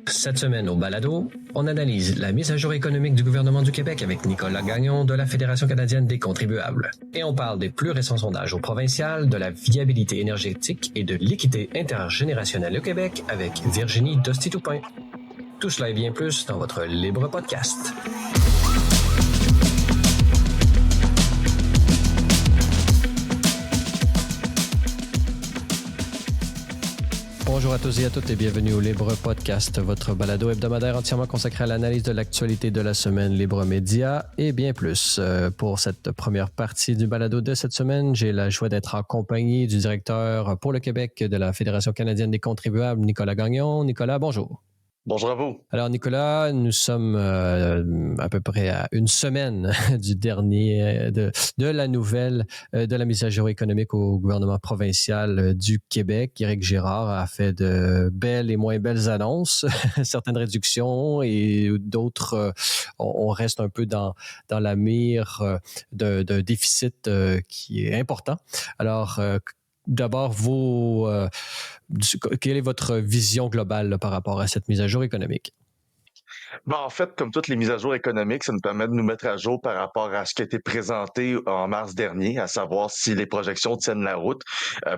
Cette semaine au Balado, on analyse la mise à jour économique du gouvernement du Québec avec Nicolas Gagnon de la Fédération canadienne des contribuables. Et on parle des plus récents sondages au provincial, de la viabilité énergétique et de l'équité intergénérationnelle au Québec avec Virginie Dosti-Toupin. Tout cela et bien plus dans votre Libre Podcast. Bonjour à tous et à toutes et bienvenue au Libre Podcast, votre balado hebdomadaire entièrement consacré à l'analyse de l'actualité de la semaine Libre Média et bien plus. Pour cette première partie du balado de cette semaine, j'ai la joie d'être en compagnie du directeur pour le Québec de la Fédération canadienne des contribuables, Nicolas Gagnon. Nicolas, bonjour. Bonjour à vous. Alors Nicolas, nous sommes à peu près à une semaine du dernier de la nouvelle de la mise à jour économique au gouvernement provincial du Québec. Éric Girard a fait de belles et moins belles annonces, certaines réductions et d'autres, on reste un peu dans la mire d'un déficit qui est important. Alors, d'abord, quelle est votre vision globale là, par rapport à cette mise à jour économique? En fait, comme toutes les mises à jour économiques, ça nous permet de nous mettre à jour par rapport à ce qui a été présenté en mars dernier, à savoir si les projections tiennent la route.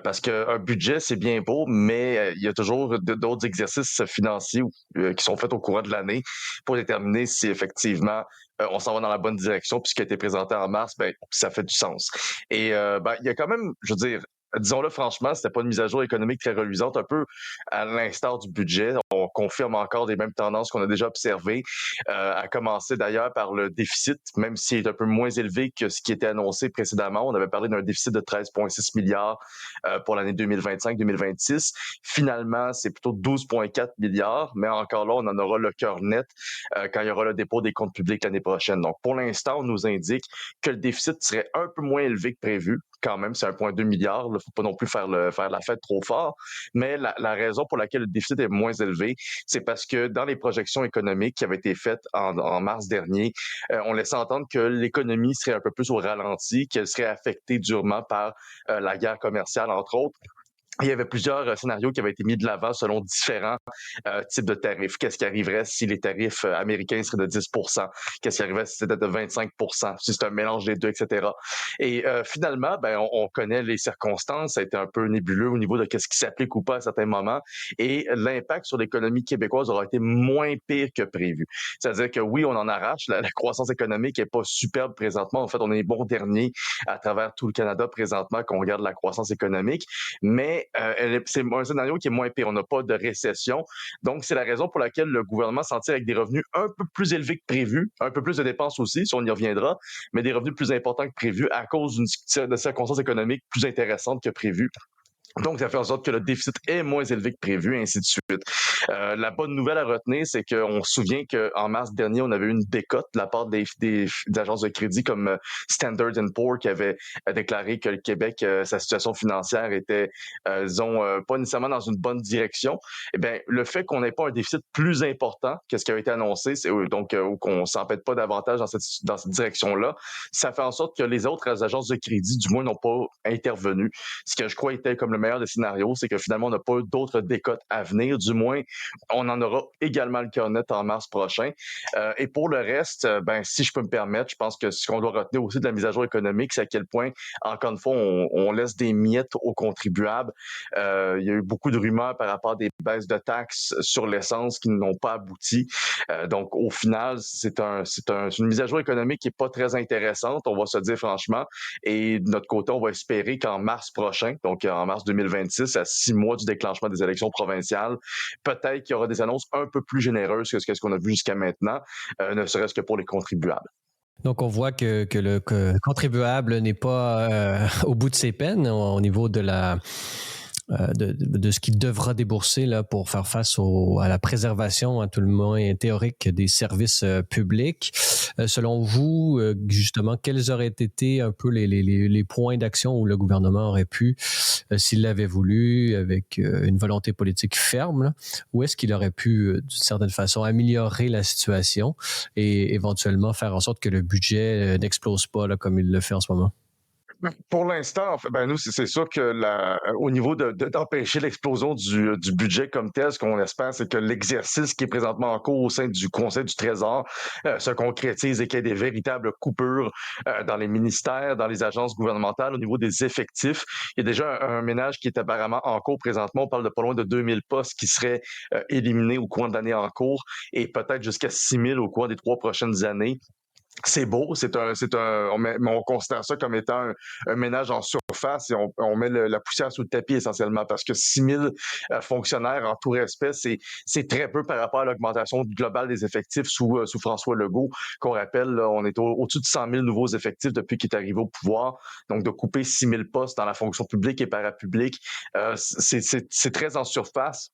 Parce qu'un budget, c'est bien beau, mais il y a toujours d'autres exercices financiers qui sont faits au courant de l'année pour déterminer si effectivement on s'en va dans la bonne direction. Puis ce qui a été présenté en mars, ça fait du sens. Et il y a quand même, je veux dire, disons-le franchement, c'était pas une mise à jour économique très reluisante, un peu à l'instar du budget. On confirme encore des mêmes tendances qu'on a déjà observées, à commencer d'ailleurs par le déficit, même s'il est un peu moins élevé que ce qui était annoncé précédemment. On avait parlé d'un déficit de 13,6 milliards pour l'année 2025-2026. Finalement, c'est plutôt 12,4 milliards, mais encore là, on en aura le cœur net quand il y aura le dépôt des comptes publics l'année prochaine. Donc, pour l'instant, on nous indique que le déficit serait un peu moins élevé que prévu. Quand même, c'est 1,2 milliard. Il ne faut pas non plus faire la fête trop fort. Mais la raison pour laquelle le déficit est moins élevé, c'est parce que dans les projections économiques qui avaient été faites en mars dernier, on laissait entendre que l'économie serait un peu plus au ralenti, qu'elle serait affectée durement par la guerre commerciale, entre autres. Il y avait plusieurs scénarios qui avaient été mis de l'avant selon différents types de tarifs. Qu'est-ce qui arriverait si les tarifs américains seraient de 10 Qu'est-ce qui arriverait si c'était de 25 si c'est un mélange des deux, etc. Et finalement, on connaît les circonstances. Ça a été un peu nébuleux au niveau de qu'est-ce qui s'applique ou pas à certains moments. Et l'impact sur l'économie québécoise aura été moins pire que prévu. C'est-à-dire que oui, on en arrache. La croissance économique est pas superbe présentement. En fait, on est bon dernier à travers tout le Canada présentement quand on regarde la croissance économique. Mais c'est un scénario qui est moins pire. On n'a pas de récession. Donc, c'est la raison pour laquelle le gouvernement s'en tire avec des revenus un peu plus élevés que prévu, un peu plus de dépenses aussi, si on y reviendra, mais des revenus plus importants que prévu à cause de circonstances économiques plus intéressantes que prévues. Donc, ça fait en sorte que le déficit est moins élevé que prévu, et ainsi de suite. La bonne nouvelle à retenir, c'est qu'on se souvient qu'en mars dernier, on avait eu une décote de la part des agences de crédit comme Standard & Poor's qui avait déclaré que le Québec, sa situation financière était, disons, pas nécessairement dans une bonne direction. Eh bien, le fait qu'on n'ait pas un déficit plus important que ce qui a été annoncé, donc ou qu'on ne s'empête pas davantage dans cette direction-là, ça fait en sorte que les autres agences de crédit, du moins, n'ont pas intervenu. Ce que je crois était comme le meilleur des scénarios, c'est que finalement, on n'a pas d'autres décotes à venir. Du moins, on en aura également le cœur net en mars prochain. Et pour le reste, si je peux me permettre, je pense que ce qu'on doit retenir aussi de la mise à jour économique, c'est à quel point, encore une fois, on laisse des miettes aux contribuables. Il y a eu beaucoup de rumeurs par rapport à des baisses de taxes sur l'essence qui n'ont pas abouti. Donc, au final, c'est une mise à jour économique qui n'est pas très intéressante, on va se dire franchement. Et de notre côté, on va espérer qu'en mars prochain, donc en mars 2026, à 6 mois du déclenchement des élections provinciales, peut-être qu'il y aura des annonces un peu plus généreuses que ce qu'on a vu jusqu'à maintenant, ne serait-ce que pour les contribuables. Donc, on voit que le contribuable n'est pas au bout de ses peines au niveau de de ce qu'il devra débourser là, pour faire face à la préservation, à tout le moins théorique, des services publics. Selon vous, justement, quels auraient été un peu les points d'action où le gouvernement aurait pu, s'il l'avait voulu, avec une volonté politique ferme, là, où est-ce qu'il aurait pu, d'une certaine façon, améliorer la situation et éventuellement faire en sorte que le budget n'explose pas là, comme il le fait en ce moment? Pour l'instant, en fait, ben nous, c'est sûr que au niveau d'empêcher l'explosion du budget comme tel, ce qu'on espère, c'est que l'exercice qui est présentement en cours au sein du Conseil du Trésor se concrétise et qu'il y ait des véritables coupures dans les ministères, dans les agences gouvernementales, au niveau des effectifs. Il y a déjà un ménage qui est apparemment en cours présentement. On parle de pas loin de 2000 postes qui seraient éliminés au cours de l'année en cours et peut-être jusqu'à 6000 au cours des 3 prochaines années. C'est beau, on considère ça comme étant un ménage en surface et on met la poussière sous le tapis essentiellement parce que 6000 fonctionnaires en tout respect, c'est très peu par rapport à l'augmentation globale des effectifs sous François Legault, qu'on rappelle, là, on est au-dessus de 100 000 nouveaux effectifs depuis qu'il est arrivé au pouvoir. Donc, de couper 6000 postes dans la fonction publique et parapublique, c'est très en surface.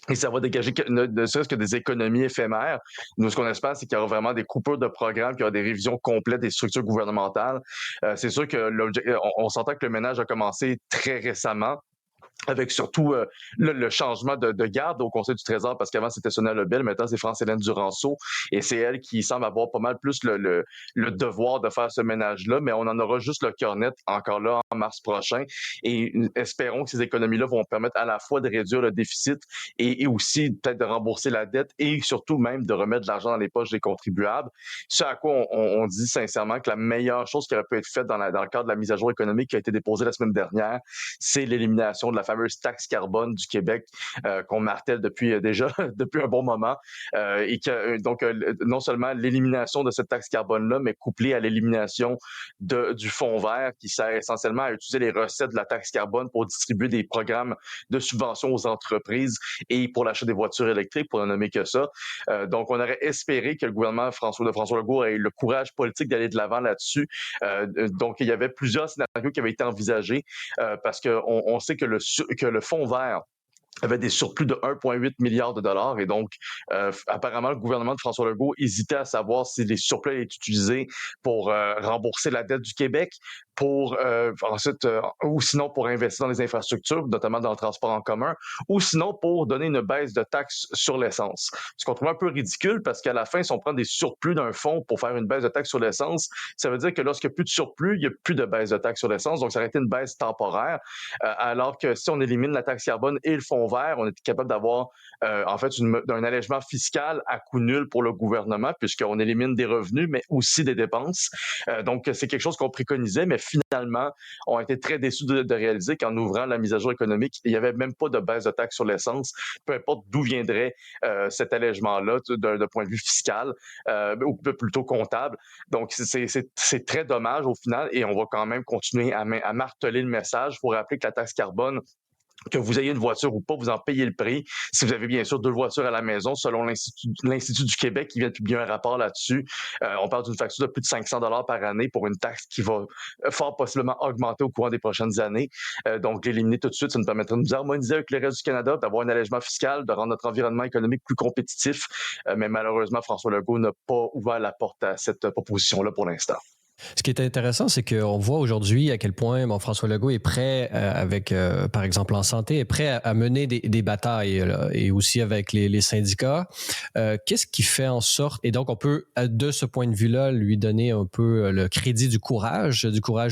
Et ça va dégager ne serait-ce que des économies éphémères. Nous, ce qu'on espère, c'est qu'il y aura vraiment des coupures de programmes, qu'il y aura des révisions complètes des structures gouvernementales. C'est sûr que on s'entend que le ménage a commencé très récemment, avec surtout le changement de garde au Conseil du Trésor, parce qu'avant, c'était Sonia Lebel, maintenant, c'est France-Hélène Duranceau, et c'est elle qui semble avoir pas mal plus le devoir de faire ce ménage-là, mais on en aura juste le cœur net encore là en mars prochain, et espérons que ces économies-là vont permettre à la fois de réduire le déficit et aussi peut-être de rembourser la dette, et surtout même de remettre de l'argent dans les poches des contribuables. Ce à quoi on dit sincèrement que la meilleure chose qui aurait pu être faite dans le cadre de la mise à jour économique qui a été déposée la semaine dernière, c'est l'élimination de la fameuse taxe carbone du Québec qu'on martèle depuis déjà depuis un bon moment et que donc non seulement l'élimination de cette taxe carbone-là, mais couplée à l'élimination du fonds vert qui sert essentiellement à utiliser les recettes de la taxe carbone pour distribuer des programmes de subventions aux entreprises et pour l'achat des voitures électriques, pour ne nommer que ça. Donc, on aurait espéré que le gouvernement de François Legault ait le courage politique d'aller de l'avant là-dessus. Donc, il y avait plusieurs scénarios qui avaient été envisagés parce qu'on sait que le fonds vert avait des surplus de 1,8 milliard de dollars. Et donc, apparemment, le gouvernement de François Legault hésitait à savoir si les surplus allaient être utilisés pour rembourser la dette du Québec, pour ensuite, ou sinon pour investir dans les infrastructures, notamment dans le transport en commun, ou sinon pour donner une baisse de taxes sur l'essence. Ce qu'on trouve un peu ridicule parce qu'à la fin, si on prend des surplus d'un fonds pour faire une baisse de taxes sur l'essence, ça veut dire que lorsqu'il n'y a plus de surplus, il n'y a plus de baisse de taxes sur l'essence. Donc, ça aurait été une baisse temporaire. Alors que si on élimine la taxe carbone et le fonds vert, on est capable d'avoir en fait un allègement fiscal à coût nul pour le gouvernement puisqu'on élimine des revenus mais aussi des dépenses. Donc c'est quelque chose qu'on préconisait, mais finalement on a été très déçus de réaliser qu'en ouvrant la mise à jour économique, il n'y avait même pas de baisse de taxe sur l'essence, peu importe d'où viendrait cet allègement-là d'un point de vue fiscal ou plutôt comptable. Donc c'est très dommage au final et on va quand même continuer à marteler le message. Il faut rappeler que la taxe carbone, que vous ayez une voiture ou pas, vous en payez le prix. Si vous avez bien sûr 2 voitures à la maison, selon l'Institut du Québec qui vient de publier un rapport là-dessus, on parle d'une facture de plus de 500 $ par année pour une taxe qui va fort possiblement augmenter au cours des prochaines années. Donc, l'éliminer tout de suite, ça nous permettrait de nous harmoniser avec le reste du Canada, d'avoir un allègement fiscal, de rendre notre environnement économique plus compétitif. Mais malheureusement, François Legault n'a pas ouvert la porte à cette proposition-là pour l'instant. Ce qui est intéressant, c'est qu'on voit aujourd'hui à quel point François Legault est prêt, avec, par exemple, en santé, est prêt à mener des batailles là, et aussi avec les syndicats. Qu'est-ce qui fait en sorte, et donc on peut, de ce point de vue-là, lui donner un peu le crédit du courage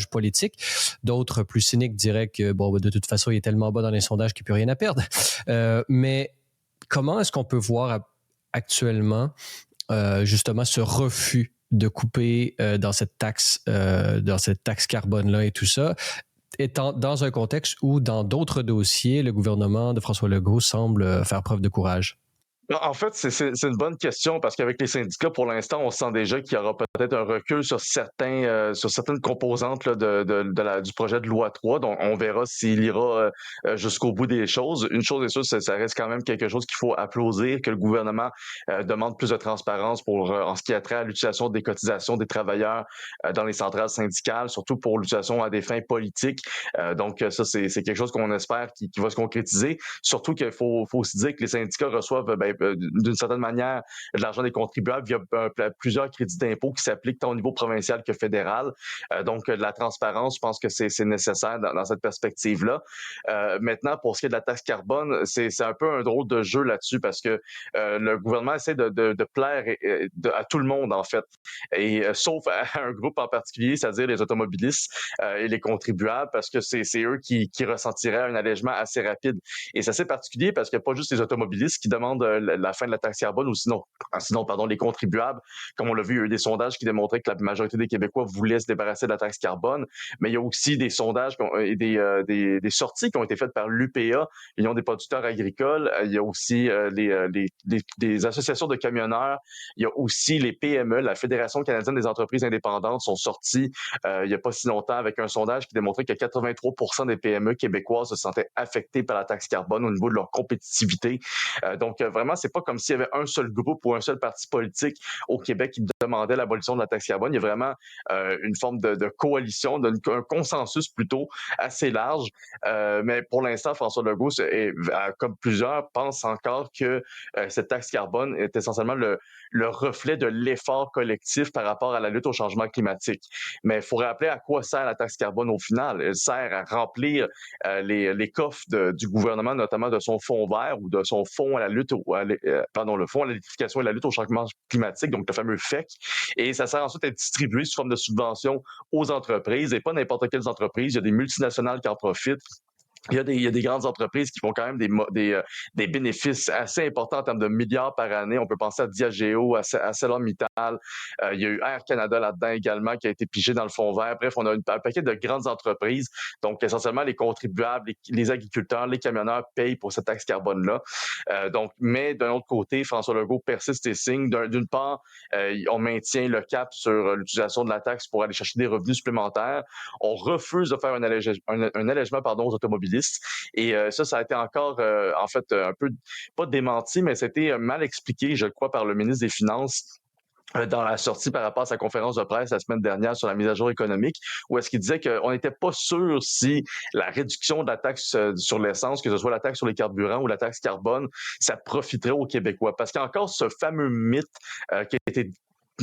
politique. D'autres, plus cyniques, diraient que, bon, de toute façon, il est tellement bas dans les sondages qu'il n'y a plus rien à perdre. Mais comment est-ce qu'on peut voir actuellement, justement, ce refus de couper dans cette taxe carbone-là et tout ça, étant dans un contexte où, dans d'autres dossiers, le gouvernement de François Legault semble faire preuve de courage? En fait, c'est une bonne question parce qu'avec les syndicats, pour l'instant, on sent déjà qu'il y aura peut-être un recul sur certaines composantes là, du projet de loi 3. Donc, on verra s'il ira jusqu'au bout des choses. Une chose est sûre, ça reste quand même quelque chose qu'il faut applaudir, que le gouvernement demande plus de transparence en ce qui a trait à l'utilisation des cotisations des travailleurs dans les centrales syndicales, surtout pour l'utilisation à des fins politiques. Donc, ça, c'est quelque chose qu'on espère qui va se concrétiser. Surtout qu'il faut aussi dire que les syndicats reçoivent d'une certaine manière de l'argent des contribuables via plusieurs crédits d'impôt qui s'appliquent tant au niveau provincial que fédéral. Donc, de la transparence, je pense que c'est nécessaire dans cette perspective-là. Maintenant, pour ce qui est de la taxe carbone, c'est un peu un drôle de jeu là-dessus parce que le gouvernement essaie de plaire à tout le monde, en fait, et sauf à un groupe en particulier, c'est-à-dire les automobilistes et les contribuables, parce que c'est eux qui ressentiraient un allègement assez rapide. Et c'est assez particulier parce qu'il n'y a pas juste les automobilistes qui demandent la fin de la taxe carbone, ou sinon, pardon, les contribuables. Comme on l'a vu, il y a eu des sondages qui démontraient que la majorité des Québécois voulaient se débarrasser de la taxe carbone, mais il y a aussi des sondages et des sorties qui ont été faites par l'UPA, l'Union des producteurs agricoles. Il y a aussi des associations de camionneurs. Il y a aussi les PME, la Fédération canadienne des entreprises indépendantes, sont sorties il n'y a pas si longtemps avec un sondage qui démontrait que 83% des PME québécoises se sentaient affectées par la taxe carbone au niveau de leur compétitivité. Donc, vraiment, c'est pas comme s'il y avait un seul groupe ou un seul parti politique au Québec qui demandait l'abolition de la taxe carbone. Il y a vraiment une forme de coalition, un consensus plutôt assez large. Mais pour l'instant, François Legault, comme plusieurs, pense encore que cette taxe carbone est essentiellement le reflet de l'effort collectif par rapport à la lutte au changement climatique. Mais il faut rappeler à quoi sert la taxe carbone au final. Elle sert à remplir les coffres du gouvernement, notamment de son fonds vert ou de son fonds à la lutte, le fonds à l'électrification et la lutte au changement climatique, donc le fameux FEC. Et ça sert ensuite à être distribué sous forme de subventions aux entreprises, et pas n'importe quelles entreprises. Il y a des multinationales qui en profitent. Il y a des grandes entreprises qui font quand même des bénéfices assez importants en termes de milliards par année. On peut penser à Diageo, à ArcelorMittal. Il y a eu Air Canada là-dedans également qui a été pigé dans le fonds vert. Bref, on a un paquet de grandes entreprises. Donc, essentiellement, les contribuables, les agriculteurs, les camionneurs payent pour cette taxe carbone-là. Mais d'un autre côté, François Legault persiste et signe. D'une part, on maintient le cap sur l'utilisation de la taxe pour aller chercher des revenus supplémentaires. On refuse de faire un allègement aux automobilistes. Et ça a été encore, en fait, un peu, pas démenti, mais c'était mal expliqué, je crois, par le ministre des Finances dans la sortie par rapport à sa conférence de presse la semaine dernière sur la mise à jour économique, où est-ce qu'il disait qu'on n'était pas sûr si la réduction de la taxe sur l'essence, que ce soit la taxe sur les carburants ou la taxe carbone, ça profiterait aux Québécois. Parce qu'il y a encore ce fameux mythe qui a été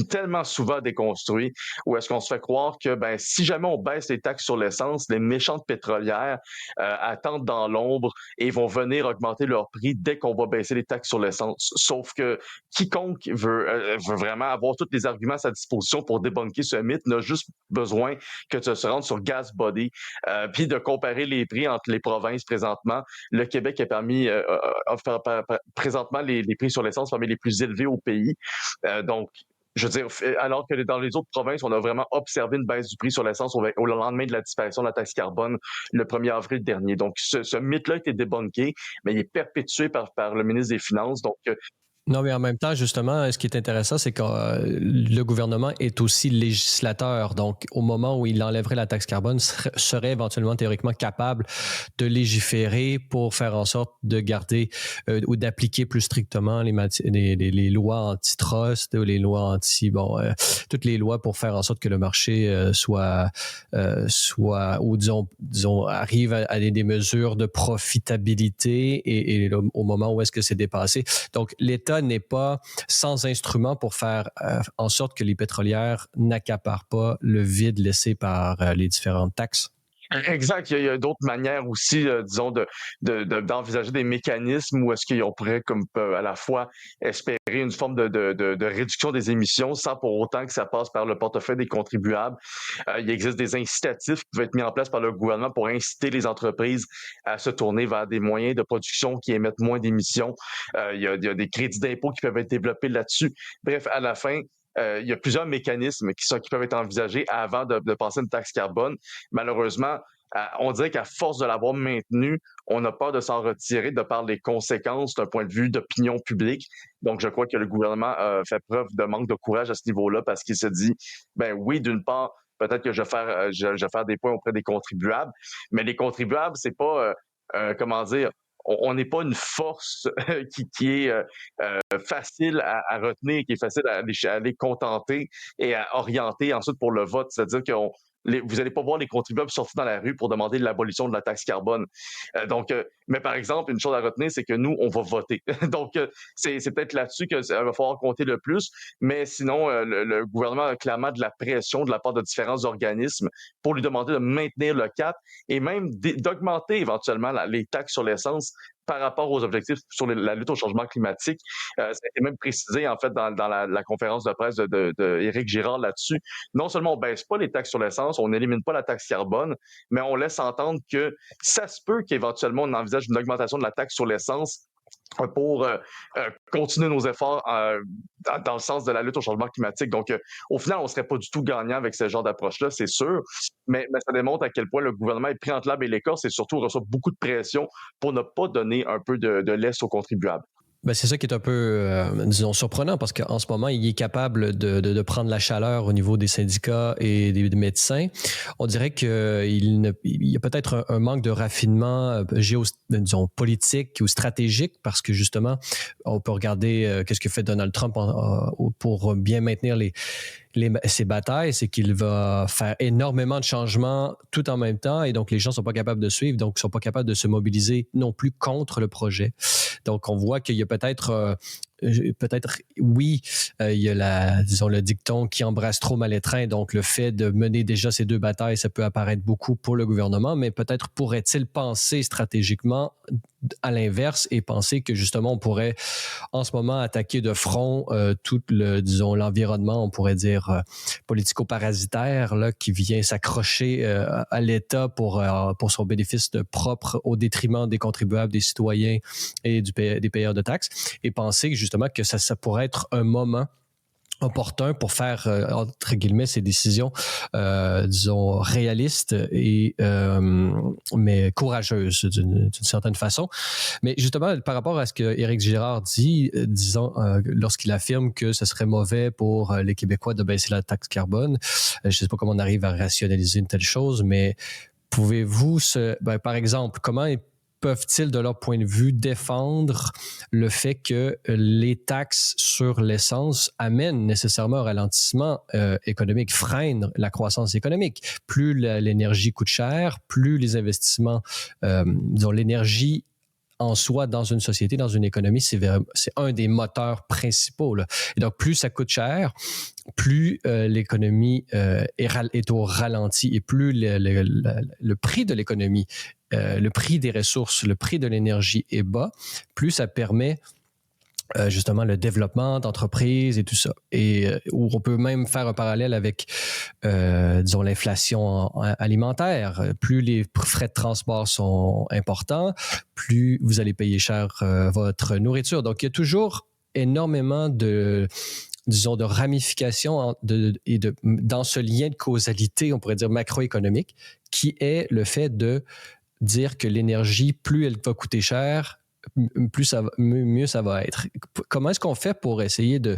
tellement souvent déconstruit, où est-ce qu'on se fait croire que si jamais on baisse les taxes sur l'essence, les méchantes pétrolières attendent dans l'ombre et vont venir augmenter leur prix dès qu'on va baisser les taxes sur l'essence. Sauf que quiconque veut vraiment avoir tous les arguments à sa disposition pour débunker ce mythe n'a juste besoin que de se rendre sur GasBuddy puis de comparer les prix entre les provinces présentement. Le Québec est présentement les prix sur l'essence parmi les plus élevés au pays. Donc, je veux dire, alors que dans les autres provinces, on a vraiment observé une baisse du prix sur l'essence au lendemain de la disparition de la taxe carbone le 1er avril dernier. Donc, ce mythe-là a été débunké, mais il est perpétué par le ministre des Finances. Donc, non, mais en même temps, justement, ce qui est intéressant, c'est que le gouvernement est aussi législateur. Donc, au moment où il enlèverait la taxe carbone, serait éventuellement théoriquement capable de légiférer pour faire en sorte de garder ou d'appliquer plus strictement les lois antitrust, les lois toutes les lois pour faire en sorte que le marché soit ou disons arrive à des mesures de profitabilité et au moment où est-ce que c'est dépassé. Donc, l'État n'est pas sans instrument pour faire en sorte que les pétrolières n'accaparent pas le vide laissé par les différentes taxes. Exact. Il y a d'autres manières aussi, disons, d'envisager des mécanismes où est-ce qu'on pourrait comme à la fois espérer une forme de réduction des émissions sans pour autant que ça passe par le portefeuille des contribuables. Il existe des incitatifs qui peuvent être mis en place par le gouvernement pour inciter les entreprises à se tourner vers des moyens de production qui émettent moins d'émissions. Il y a des crédits d'impôt qui peuvent être développés là-dessus. Bref, à la fin, il y a plusieurs mécanismes qui peuvent être envisagés avant de passer une taxe carbone. Malheureusement, on dirait qu'à force de l'avoir maintenue, on a peur de s'en retirer de par les conséquences d'un point de vue d'opinion publique. Donc, je crois que le gouvernement fait preuve de manque de courage à ce niveau-là parce qu'il se dit, oui, d'une part, peut-être que je vais faire des points auprès des contribuables, mais les contribuables, c'est pas, comment dire, on n'est pas une force qui est facile à retenir, qui est facile à les contenter et à orienter ensuite pour le vote. C'est-à-dire qu'on vous n'allez pas voir les contribuables sortir dans la rue pour demander l'abolition de la taxe carbone. Mais par exemple, une chose à retenir, c'est que nous, on va voter. Donc, c'est peut-être là-dessus que ça va falloir compter le plus. Mais sinon, le gouvernement a clairement de la pression de la part de différents organismes pour lui demander de maintenir le cap et même d'augmenter éventuellement les taxes sur l'essence par rapport aux objectifs sur la lutte au changement climatique. Ça a été même précisé, en fait, dans la conférence de presse de Éric Girard là-dessus. Non seulement on baisse pas les taxes sur l'essence, on n'élimine pas la taxe carbone, mais on laisse entendre que ça se peut qu'éventuellement on envisage une augmentation de la taxe sur l'essence pour continuer nos efforts dans le sens de la lutte au changement climatique. Donc, au final, on ne serait pas du tout gagnant avec ce genre d'approche-là, c'est sûr, mais ça démontre à quel point le gouvernement est pris entre l'arbre et l'écorce et surtout reçoit beaucoup de pression pour ne pas donner un peu de laisse aux contribuables. Ben, c'est ça qui est un peu, disons, surprenant parce qu'en ce moment, il est capable de prendre la chaleur au niveau des syndicats et des médecins. On dirait qu'il y a peut-être un manque de raffinement disons, politique ou stratégique parce que justement, on peut regarder qu'est-ce que fait Donald Trump pour bien maintenir ses batailles, c'est qu'il va faire énormément de changements tout en même temps et donc les gens ne sont pas capables de suivre, donc ils ne sont pas capables de se mobiliser non plus contre le projet. Donc on voit qu'il y a peut-être oui, il y a disons le dicton qui embrasse trop mal étreint, donc le fait de mener déjà ces deux batailles, ça peut apparaître beaucoup pour le gouvernement, mais peut-être pourrait-il penser stratégiquement à l'inverse et penser que justement on pourrait en ce moment attaquer de front tout disons l'environnement, on pourrait dire politico-parasitaire là, qui vient s'accrocher à l'État pour son bénéfice propre au détriment des contribuables, des citoyens et des payeurs de taxes et penser justement que ça pourrait être un moment opportun pour faire, entre guillemets, ces décisions, disons, réalistes et mais courageuses d'une certaine façon. Mais justement, par rapport à ce que Éric Girard dit, disons, lorsqu'il affirme que ce serait mauvais pour les Québécois de baisser la taxe carbone, je ne sais pas comment on arrive à rationaliser une telle chose, mais pouvez-vous, par exemple, comment peuvent-ils, de leur point de vue, défendre le fait que les taxes sur l'essence amènent nécessairement un ralentissement économique, freinent la croissance économique? Plus l'énergie coûte cher, plus les investissements, disons, l'énergie en soi, dans une société, dans une économie, c'est un des moteurs principaux, là. Et donc, plus ça coûte cher, plus l'économie est au ralenti et plus le prix de l'économie, le prix des ressources, le prix de l'énergie est bas, plus ça permet justement le développement d'entreprises et tout ça. Et où on peut même faire un parallèle avec, disons, l'inflation alimentaire. Plus les frais de transport sont importants, plus vous allez payer cher votre nourriture. Donc, il y a toujours énormément disons, de ramifications dans ce lien de causalité, on pourrait dire macroéconomique, qui est le fait de dire que l'énergie, plus elle va coûter cher, mieux ça va être. Comment est-ce qu'on fait pour essayer de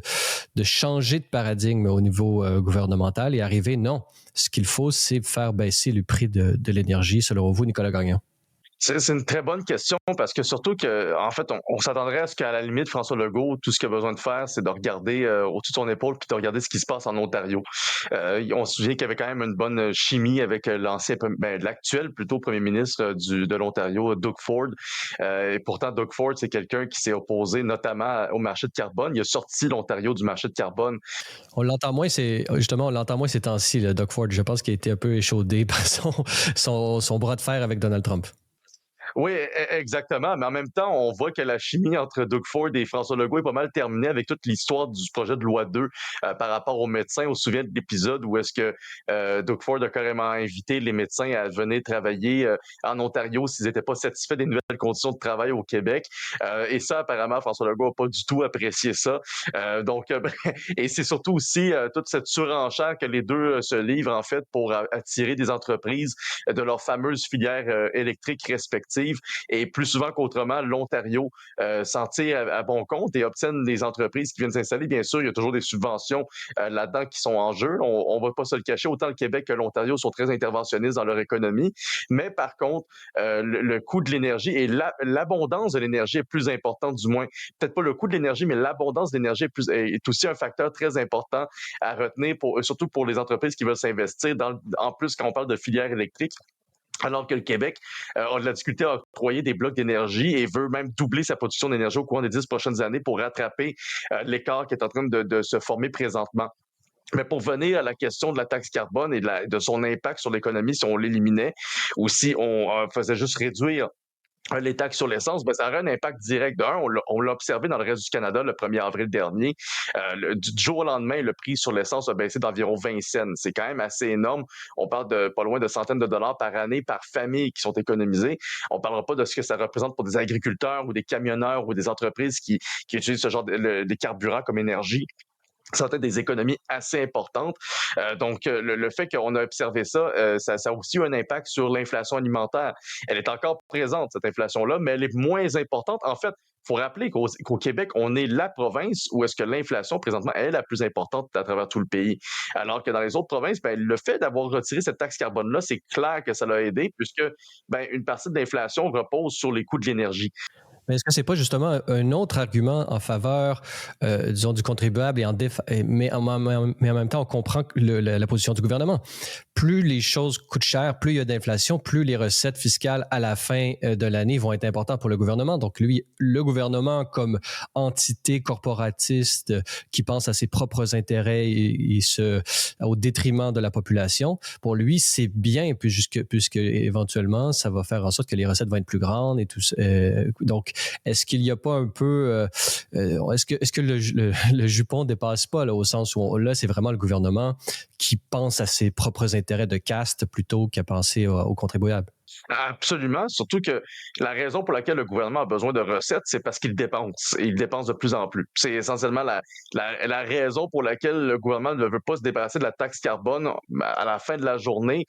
changer de paradigme au niveau gouvernemental et arriver, non, ce qu'il faut, c'est faire baisser le prix de l'énergie, selon vous, Nicolas Gagnon? C'est une très bonne question parce que surtout que, en fait, on s'attendrait à ce qu'à la limite, François Legault, tout ce qu'il a besoin de faire, c'est de regarder au-dessus de son épaule puis de regarder ce qui se passe en Ontario. On se souvient qu'il y avait quand même une bonne chimie avec l'actuel plutôt premier ministre de l'Ontario, Doug Ford. Et pourtant, Doug Ford, c'est quelqu'un qui s'est opposé notamment au marché de carbone. Il a sorti l'Ontario du marché de carbone. On l'entend moins ces temps-ci, le Doug Ford. Je pense qu'il a été un peu échaudé par son bras de fer avec Donald Trump. Oui, exactement. Mais en même temps, on voit que la chimie entre Doug Ford et François Legault est pas mal terminée avec toute l'histoire du projet de loi 2 par rapport aux médecins. On se souvient de l'épisode où est-ce que Doug Ford a carrément invité les médecins à venir travailler en Ontario s'ils n'étaient pas satisfaits des nouvelles conditions de travail au Québec. Et ça, apparemment, François Legault n'a pas du tout apprécié ça. Et c'est surtout aussi toute cette surenchère que les deux se livrent, en fait, pour attirer des entreprises de leurs fameuses filières électriques respectives. compétitive et plus souvent qu'autrement, l'Ontario s'en tire à bon compte et obtiennent des entreprises qui viennent s'installer. Bien sûr, il y a toujours des subventions là-dedans qui sont en jeu. On ne va pas se le cacher, autant le Québec que l'Ontario sont très interventionnistes dans leur économie. Mais par contre, le coût de l'énergie et l'abondance de l'énergie est plus importante, du moins. Peut-être pas le coût de l'énergie, mais l'abondance d'énergie est aussi un facteur très important à retenir, surtout pour les entreprises qui veulent s'investir. En plus, quand on parle de filière électrique, alors que le Québec a de la difficulté à octroyer des blocs d'énergie et veut même doubler sa production d'énergie au cours des 10 prochaines années pour rattraper l'écart qui est en train de se former présentement. Mais pour venir à la question de la taxe carbone et de son impact sur l'économie, si on l'éliminait ou si on faisait juste réduire les taxes sur l'essence, ben, ça aurait un impact direct. On l'a observé dans le reste du Canada le 1er avril dernier. Du jour au lendemain, le prix sur l'essence a baissé d'environ 20 cents. C'est quand même assez énorme. On parle de pas loin de centaines de dollars par année, par famille qui sont économisés. On ne parlera pas de ce que ça représente pour des agriculteurs ou des camionneurs ou des entreprises qui utilisent ce genre des carburants comme énergie. Ça a des économies assez importantes. Donc, le fait qu'on a observé ça, ça a aussi eu un impact sur l'inflation alimentaire. Elle est encore présente, cette inflation-là, mais elle est moins importante. En fait, il faut rappeler qu'au Québec, on est la province où est-ce que l'inflation, présentement, est la plus importante à travers tout le pays. Alors que dans les autres provinces, ben, le fait d'avoir retiré cette taxe carbone-là, c'est clair que ça l'a aidé puisque ben, une partie de l'inflation repose sur les coûts de l'énergie. Mais est-ce que c'est pas justement un autre argument en faveur, disons, du contribuable mais en même temps, on comprend la position du gouvernement. Plus les choses coûtent cher, plus il y a d'inflation, plus les recettes fiscales à la fin de l'année vont être importantes pour le gouvernement. Donc, le gouvernement comme entité corporatiste qui pense à ses propres intérêts et au détriment de la population, pour lui, c'est bien puisque éventuellement, ça va faire en sorte que les recettes vont être plus grandes et tout ça. Donc, est-ce qu'il n'y a pas un peu... est-ce que le jupon dépasse pas là, au sens où là, c'est vraiment le gouvernement qui pense à ses propres intérêts de caste plutôt qu'à penser aux contribuables? Absolument, surtout que la raison pour laquelle le gouvernement a besoin de recettes, c'est parce qu'il dépense. Et il dépense de plus en plus. C'est essentiellement la raison pour laquelle le gouvernement ne veut pas se débarrasser de la taxe carbone à la fin de la journée.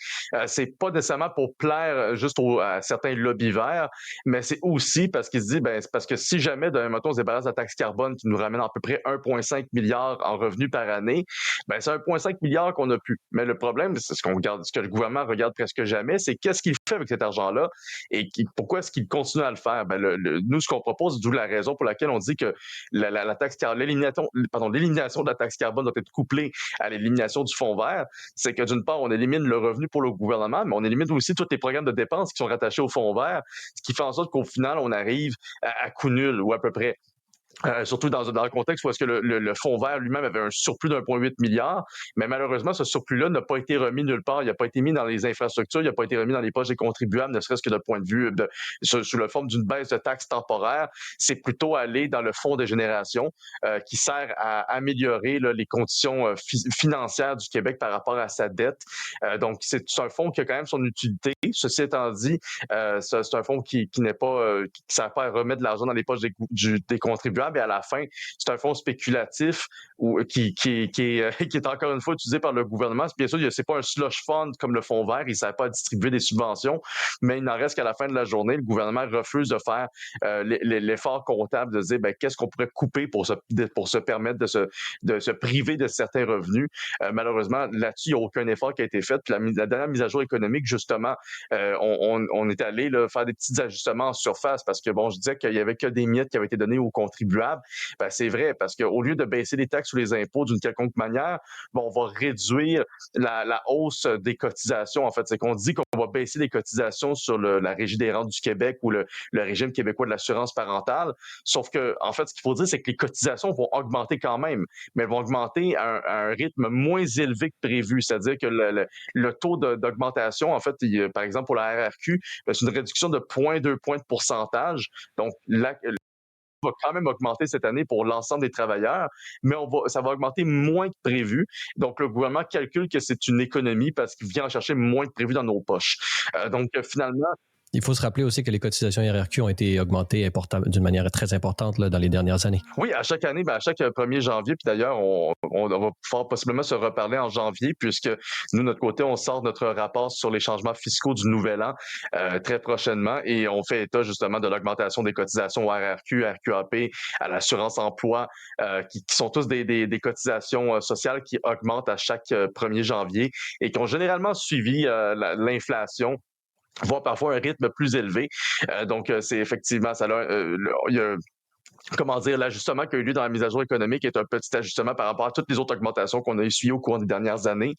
C'est pas nécessairement pour plaire juste à certains lobbies verts, mais c'est aussi parce qu'il se dit, ben, c'est parce que si jamais, mettons, on se débarrasse de la taxe carbone qui nous ramène à peu près 1,5 milliard en revenus par année, ben, c'est 1,5 milliard qu'on a plus. Mais le problème, c'est ce que le gouvernement regarde presque jamais, c'est qu'est-ce qu'il fait avec cet argent-là et pourquoi est-ce qu'il continue à le faire? Ben, nous, ce qu'on propose, d'où la raison pour laquelle on dit que l'élimination de la taxe carbone doit être couplée à l'élimination du fonds vert, c'est que d'une part, on élimine le revenu pour le gouvernement, mais on élimine aussi tous les programmes de dépenses qui sont rattachés au fonds vert, ce qui fait en sorte qu'au final, on arrive à coût nul ou à peu près. Surtout dans le contexte où est-ce que le fonds vert lui-même avait un surplus d'1,8 milliard, mais malheureusement, ce surplus-là n'a pas été remis nulle part. Il n'a pas été mis dans les infrastructures, il n'a pas été remis dans les poches des contribuables, ne serait-ce que d'un point de vue sous la forme d'une baisse de taxes temporaire. C'est plutôt aller dans le fonds de génération qui sert à améliorer là, les conditions financières du Québec par rapport à sa dette. Donc, c'est un fonds qui a quand même son utilité. Ceci étant dit, c'est un fonds qui n'est pas, qui ne sert pas à remettre de l'argent dans les poches des contribuables. Et à la fin, c'est un fonds spéculatif qui est encore une fois utilisé par le gouvernement. Bien sûr, c'est pas un slush fund comme le fonds vert, il ne sert pas à distribuer des subventions, mais il n'en reste qu'à la fin de la journée, le gouvernement refuse de faire l'effort comptable de dire qu'est-ce qu'on pourrait couper pour se permettre de se priver de certains revenus. Malheureusement, là-dessus, il n'y a aucun effort qui a été fait. Puis la dernière mise à jour économique, justement, on est allé là, faire des petits ajustements en surface parce que, bon, je disais qu'il n'y avait que des miettes qui avaient été données aux contribuables. Ben, c'est vrai, parce qu'au lieu de baisser les taxes ou les impôts d'une quelconque manière, ben, on va réduire la hausse des cotisations. En fait, c'est qu'on dit qu'on va baisser les cotisations sur la Régie des rentes du Québec ou le régime québécois de l'assurance parentale. Sauf que, en fait, ce qu'il faut dire, c'est que les cotisations vont augmenter quand même, mais elles vont augmenter à un rythme moins élevé que prévu. C'est-à-dire que le taux d'augmentation, en fait, par exemple, pour la RRQ, ben, c'est une réduction de 0,2 points de pourcentage. Donc, va quand même augmenter cette année pour l'ensemble des travailleurs, mais ça va augmenter moins que prévu. Donc, le gouvernement calcule que c'est une économie parce qu'il vient en chercher moins que prévu dans nos poches. Donc, finalement, Il faut se rappeler aussi que les cotisations RRQ ont été augmentées d'une manière très importante là, dans les dernières années. Oui, à chaque année, à chaque 1er janvier, puis d'ailleurs, on va fort possiblement se reparler en janvier, puisque nous, de notre côté, on sort notre rapport sur les changements fiscaux du nouvel an très prochainement, et on fait état justement de l'augmentation des cotisations au RRQ, RQAP, à l'assurance emploi, qui sont tous des cotisations sociales qui augmentent à chaque 1er janvier et qui ont généralement suivi l'inflation, voire parfois un rythme plus élevé. Donc, c'est effectivement, il y a comment dire, l'ajustement qui a eu lieu dans la mise à jour économique est un petit ajustement par rapport à toutes les autres augmentations qu'on a essuyées au cours des dernières années.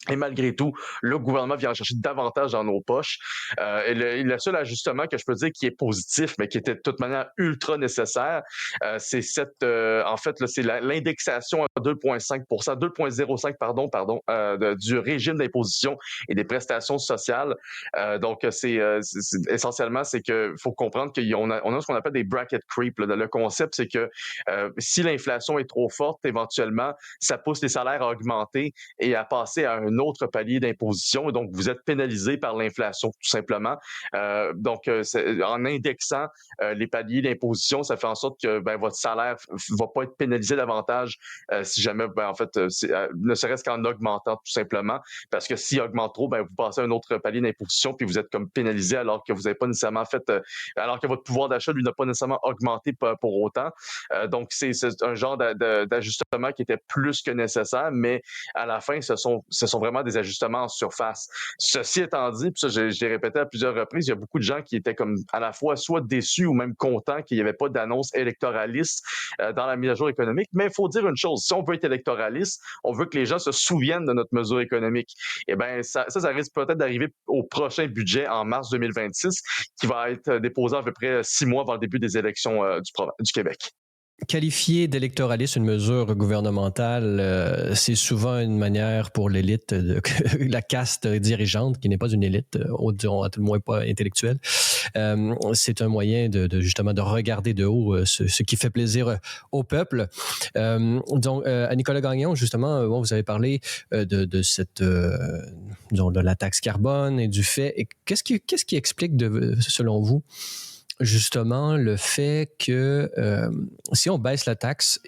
Et malgré tout, le gouvernement vient en chercher davantage dans nos poches. Et le seul ajustement que je peux dire qui est positif, mais qui était de toute manière ultra nécessaire, c'est en fait, là, c'est l'indexation à 2,5%, 2,05 du régime d'imposition et des prestations sociales. Donc, essentiellement, c'est que faut comprendre qu'on a ce qu'on appelle des bracket creep. Là. Le concept, c'est que si l'inflation est trop forte, éventuellement, ça pousse les salaires à augmenter et à passer à un autre palier d'imposition. Et donc, vous êtes pénalisé par l'inflation, tout simplement. En indexant les paliers d'imposition, ça fait en sorte que votre salaire va pas être pénalisé davantage si jamais, ne serait-ce qu'en augmentant, tout simplement. Parce que s'il augmente trop, vous passez à un autre palier d'imposition, puis vous êtes comme pénalisé alors que vous n'avez pas nécessairement alors que votre pouvoir d'achat, lui, n'a pas nécessairement augmenté pour autant. Donc, c'est un genre d'ajustement qui était plus que nécessaire, mais à la fin, ce sont vraiment des ajustements en surface. Ceci étant dit, puis ça, j'ai répété à plusieurs reprises, il y a beaucoup de gens qui étaient comme à la fois soit déçus ou même contents qu'il n'y avait pas d'annonce électoraliste dans la mise à jour économique. Mais il faut dire une chose, si on veut être électoraliste, on veut que les gens se souviennent de notre mesure économique. Eh bien, ça risque peut-être d'arriver au prochain budget en mars 2026, qui va être déposé à peu près 6 mois avant le début des élections du Québec. Qualifier d'électoraliste une mesure gouvernementale, c'est souvent une manière pour l'élite, la caste dirigeante, qui n'est pas une élite, disons à tout le moins pas intellectuelle. C'est un moyen justement de regarder de haut ce qui fait plaisir au peuple. Donc, à Nicolas Gagnon, justement, vous avez parlé de cette, disons, de la taxe carbone et du fait. Et qu'est-ce qui explique, selon vous, justement le fait que si on baisse la taxe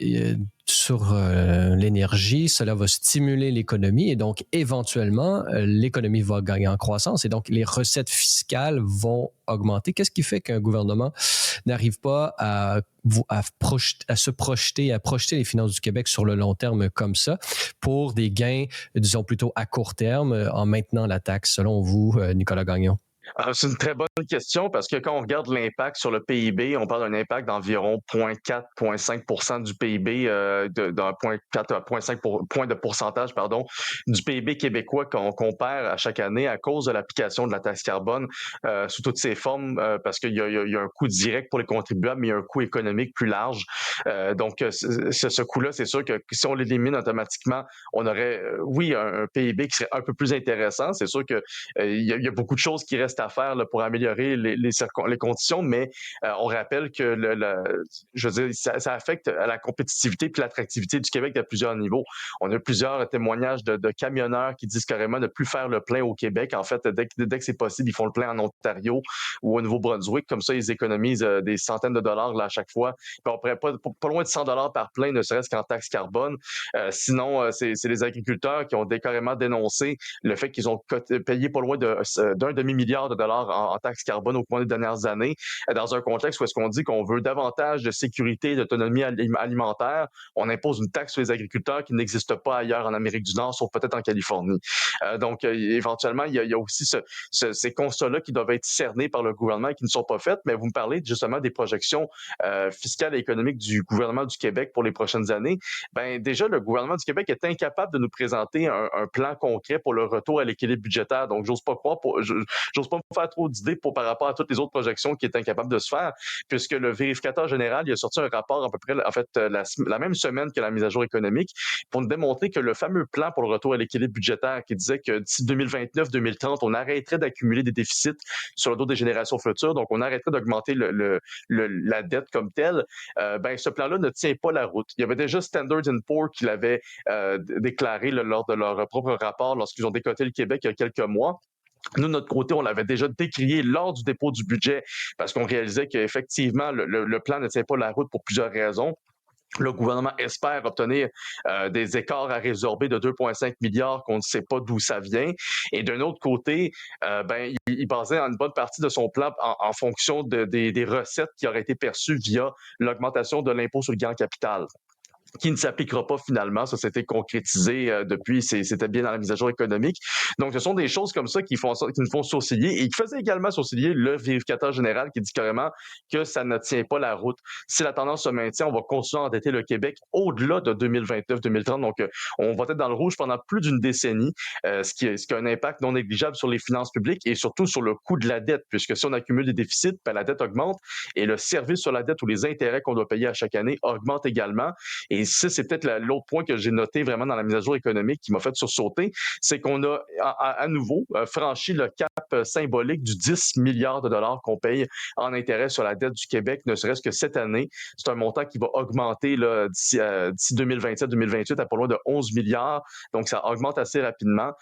sur l'énergie, cela va stimuler l'économie et donc éventuellement l'économie va gagner en croissance et donc les recettes fiscales vont augmenter. Qu'est-ce qui fait qu'un gouvernement n'arrive pas à se projeter, à projeter les finances du Québec sur le long terme comme ça pour des gains, disons plutôt à court terme, en maintenant la taxe, selon vous, Nicolas Gagnon? C'est une très bonne question parce que quand on regarde l'impact sur le PIB, on parle d'un impact d'environ 0,4-0,5% du PIB, d'un 0,4 à 0,5 point de pourcentage du PIB québécois qu'on perd à chaque année à cause de l'application de la taxe carbone sous toutes ses formes, parce qu'il y a un coût direct pour les contribuables, mais il y a un coût économique plus large. Donc, ce coût-là, c'est sûr que si on l'élimine automatiquement, on aurait, oui, un PIB qui serait un peu plus intéressant. C'est sûr que il y a beaucoup de choses qui restent à faire là, pour améliorer les conditions, mais on rappelle que je veux dire, ça affecte la compétitivité et l'attractivité du Québec à plusieurs niveaux. On a plusieurs témoignages de camionneurs qui disent carrément de ne plus faire le plein au Québec. En fait, dès que c'est possible, ils font le plein en Ontario ou au Nouveau-Brunswick. Comme ça, ils économisent des centaines de dollars là, à chaque fois. Puis on pourrait pas loin de 100 dollars par plein, ne serait-ce qu'en taxe carbone. Sinon, c'est les agriculteurs qui ont carrément dénoncé le fait qu'ils ont payé pas loin d'un demi-milliard de dollars en taxes carbone au cours des dernières années, dans un contexte où est-ce qu'on dit qu'on veut davantage de sécurité et d'autonomie alimentaire. On impose une taxe sur les agriculteurs qui n'existe pas ailleurs en Amérique du Nord, sauf peut-être en Californie. Donc, éventuellement, il y a aussi ces constats-là qui doivent être cernés par le gouvernement et qui ne sont pas faites, mais vous me parlez justement des projections fiscales et économiques du gouvernement du Québec pour les prochaines années. Déjà, le gouvernement du Québec est incapable de nous présenter un plan concret pour le retour à l'équilibre budgétaire. Donc, j'ose pas me faire trop d'idées par rapport à toutes les autres projections qui est incapable de se faire, puisque le vérificateur général, il a sorti un rapport à peu près, en fait, la même semaine que la mise à jour économique, pour nous démontrer que le fameux plan pour le retour à l'équilibre budgétaire qui disait que d'ici 2029-2030, on arrêterait d'accumuler des déficits sur le dos des générations futures, donc on arrêterait d'augmenter la dette comme telle, ce plan-là ne tient pas la route. Il y avait déjà Standard & Poor's qui l'avait déclaré lors de leur propre rapport lorsqu'ils ont décoté le Québec il y a quelques mois. Nous, de notre côté, on l'avait déjà décrié lors du dépôt du budget parce qu'on réalisait qu'effectivement, le plan ne tient pas la route pour plusieurs raisons. Le gouvernement espère obtenir des écarts à résorber de 2,5 milliards qu'on ne sait pas d'où ça vient. Et d'un autre côté, il basait une bonne partie de son plan en fonction des recettes qui auraient été perçues via l'augmentation de l'impôt sur le gain en capital, qui ne s'appliquera pas finalement. Ça s'était concrétisé depuis, c'était bien dans la mise à jour économique. Donc, ce sont des choses comme ça qui nous font sourciller et qui faisaient également sourciller le vérificateur général qui dit carrément que ça ne tient pas la route. Si la tendance se maintient, on va continuer à endetter le Québec au-delà de 2029-2030. Donc, on va être dans le rouge pendant plus d'une décennie, ce qui a un impact non négligeable sur les finances publiques et surtout sur le coût de la dette, puisque si on accumule des déficits, la dette augmente et le service sur la dette ou les intérêts qu'on doit payer à chaque année augmente également. Et ça, c'est peut-être l'autre point que j'ai noté vraiment dans la mise à jour économique qui m'a fait sursauter, c'est qu'on a à nouveau franchi le cap symbolique du 10 milliards de dollars qu'on paye en intérêt sur la dette du Québec, ne serait-ce que cette année. C'est un montant qui va augmenter là, d'ici 2027-2028 à pas loin de 11 milliards. Donc, ça augmente assez rapidement.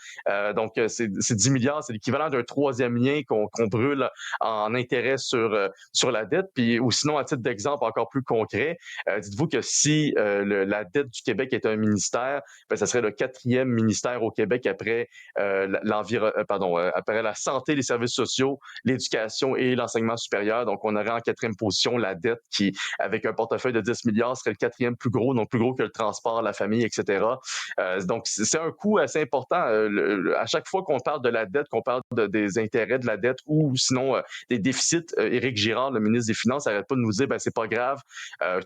Donc, ces 10 milliards, c'est l'équivalent d'un troisième lien qu'on brûle en intérêt sur la dette. Puis, ou sinon, à titre d'exemple encore plus concret, dites-vous que si la dette du Québec est un ministère, ça serait le 4e ministère au Québec après après la santé, les services sociaux, l'éducation et l'enseignement supérieur. Donc, on aurait en 4e position la dette qui, avec un portefeuille de 10 milliards, serait le 4e plus gros, donc plus gros que le transport, la famille, etc. Donc, c'est un coût assez important. À chaque fois qu'on parle de la dette, qu'on parle des intérêts de la dette ou sinon des déficits, Éric Girard, le ministre des Finances, n'arrête pas de nous dire c'est pas grave.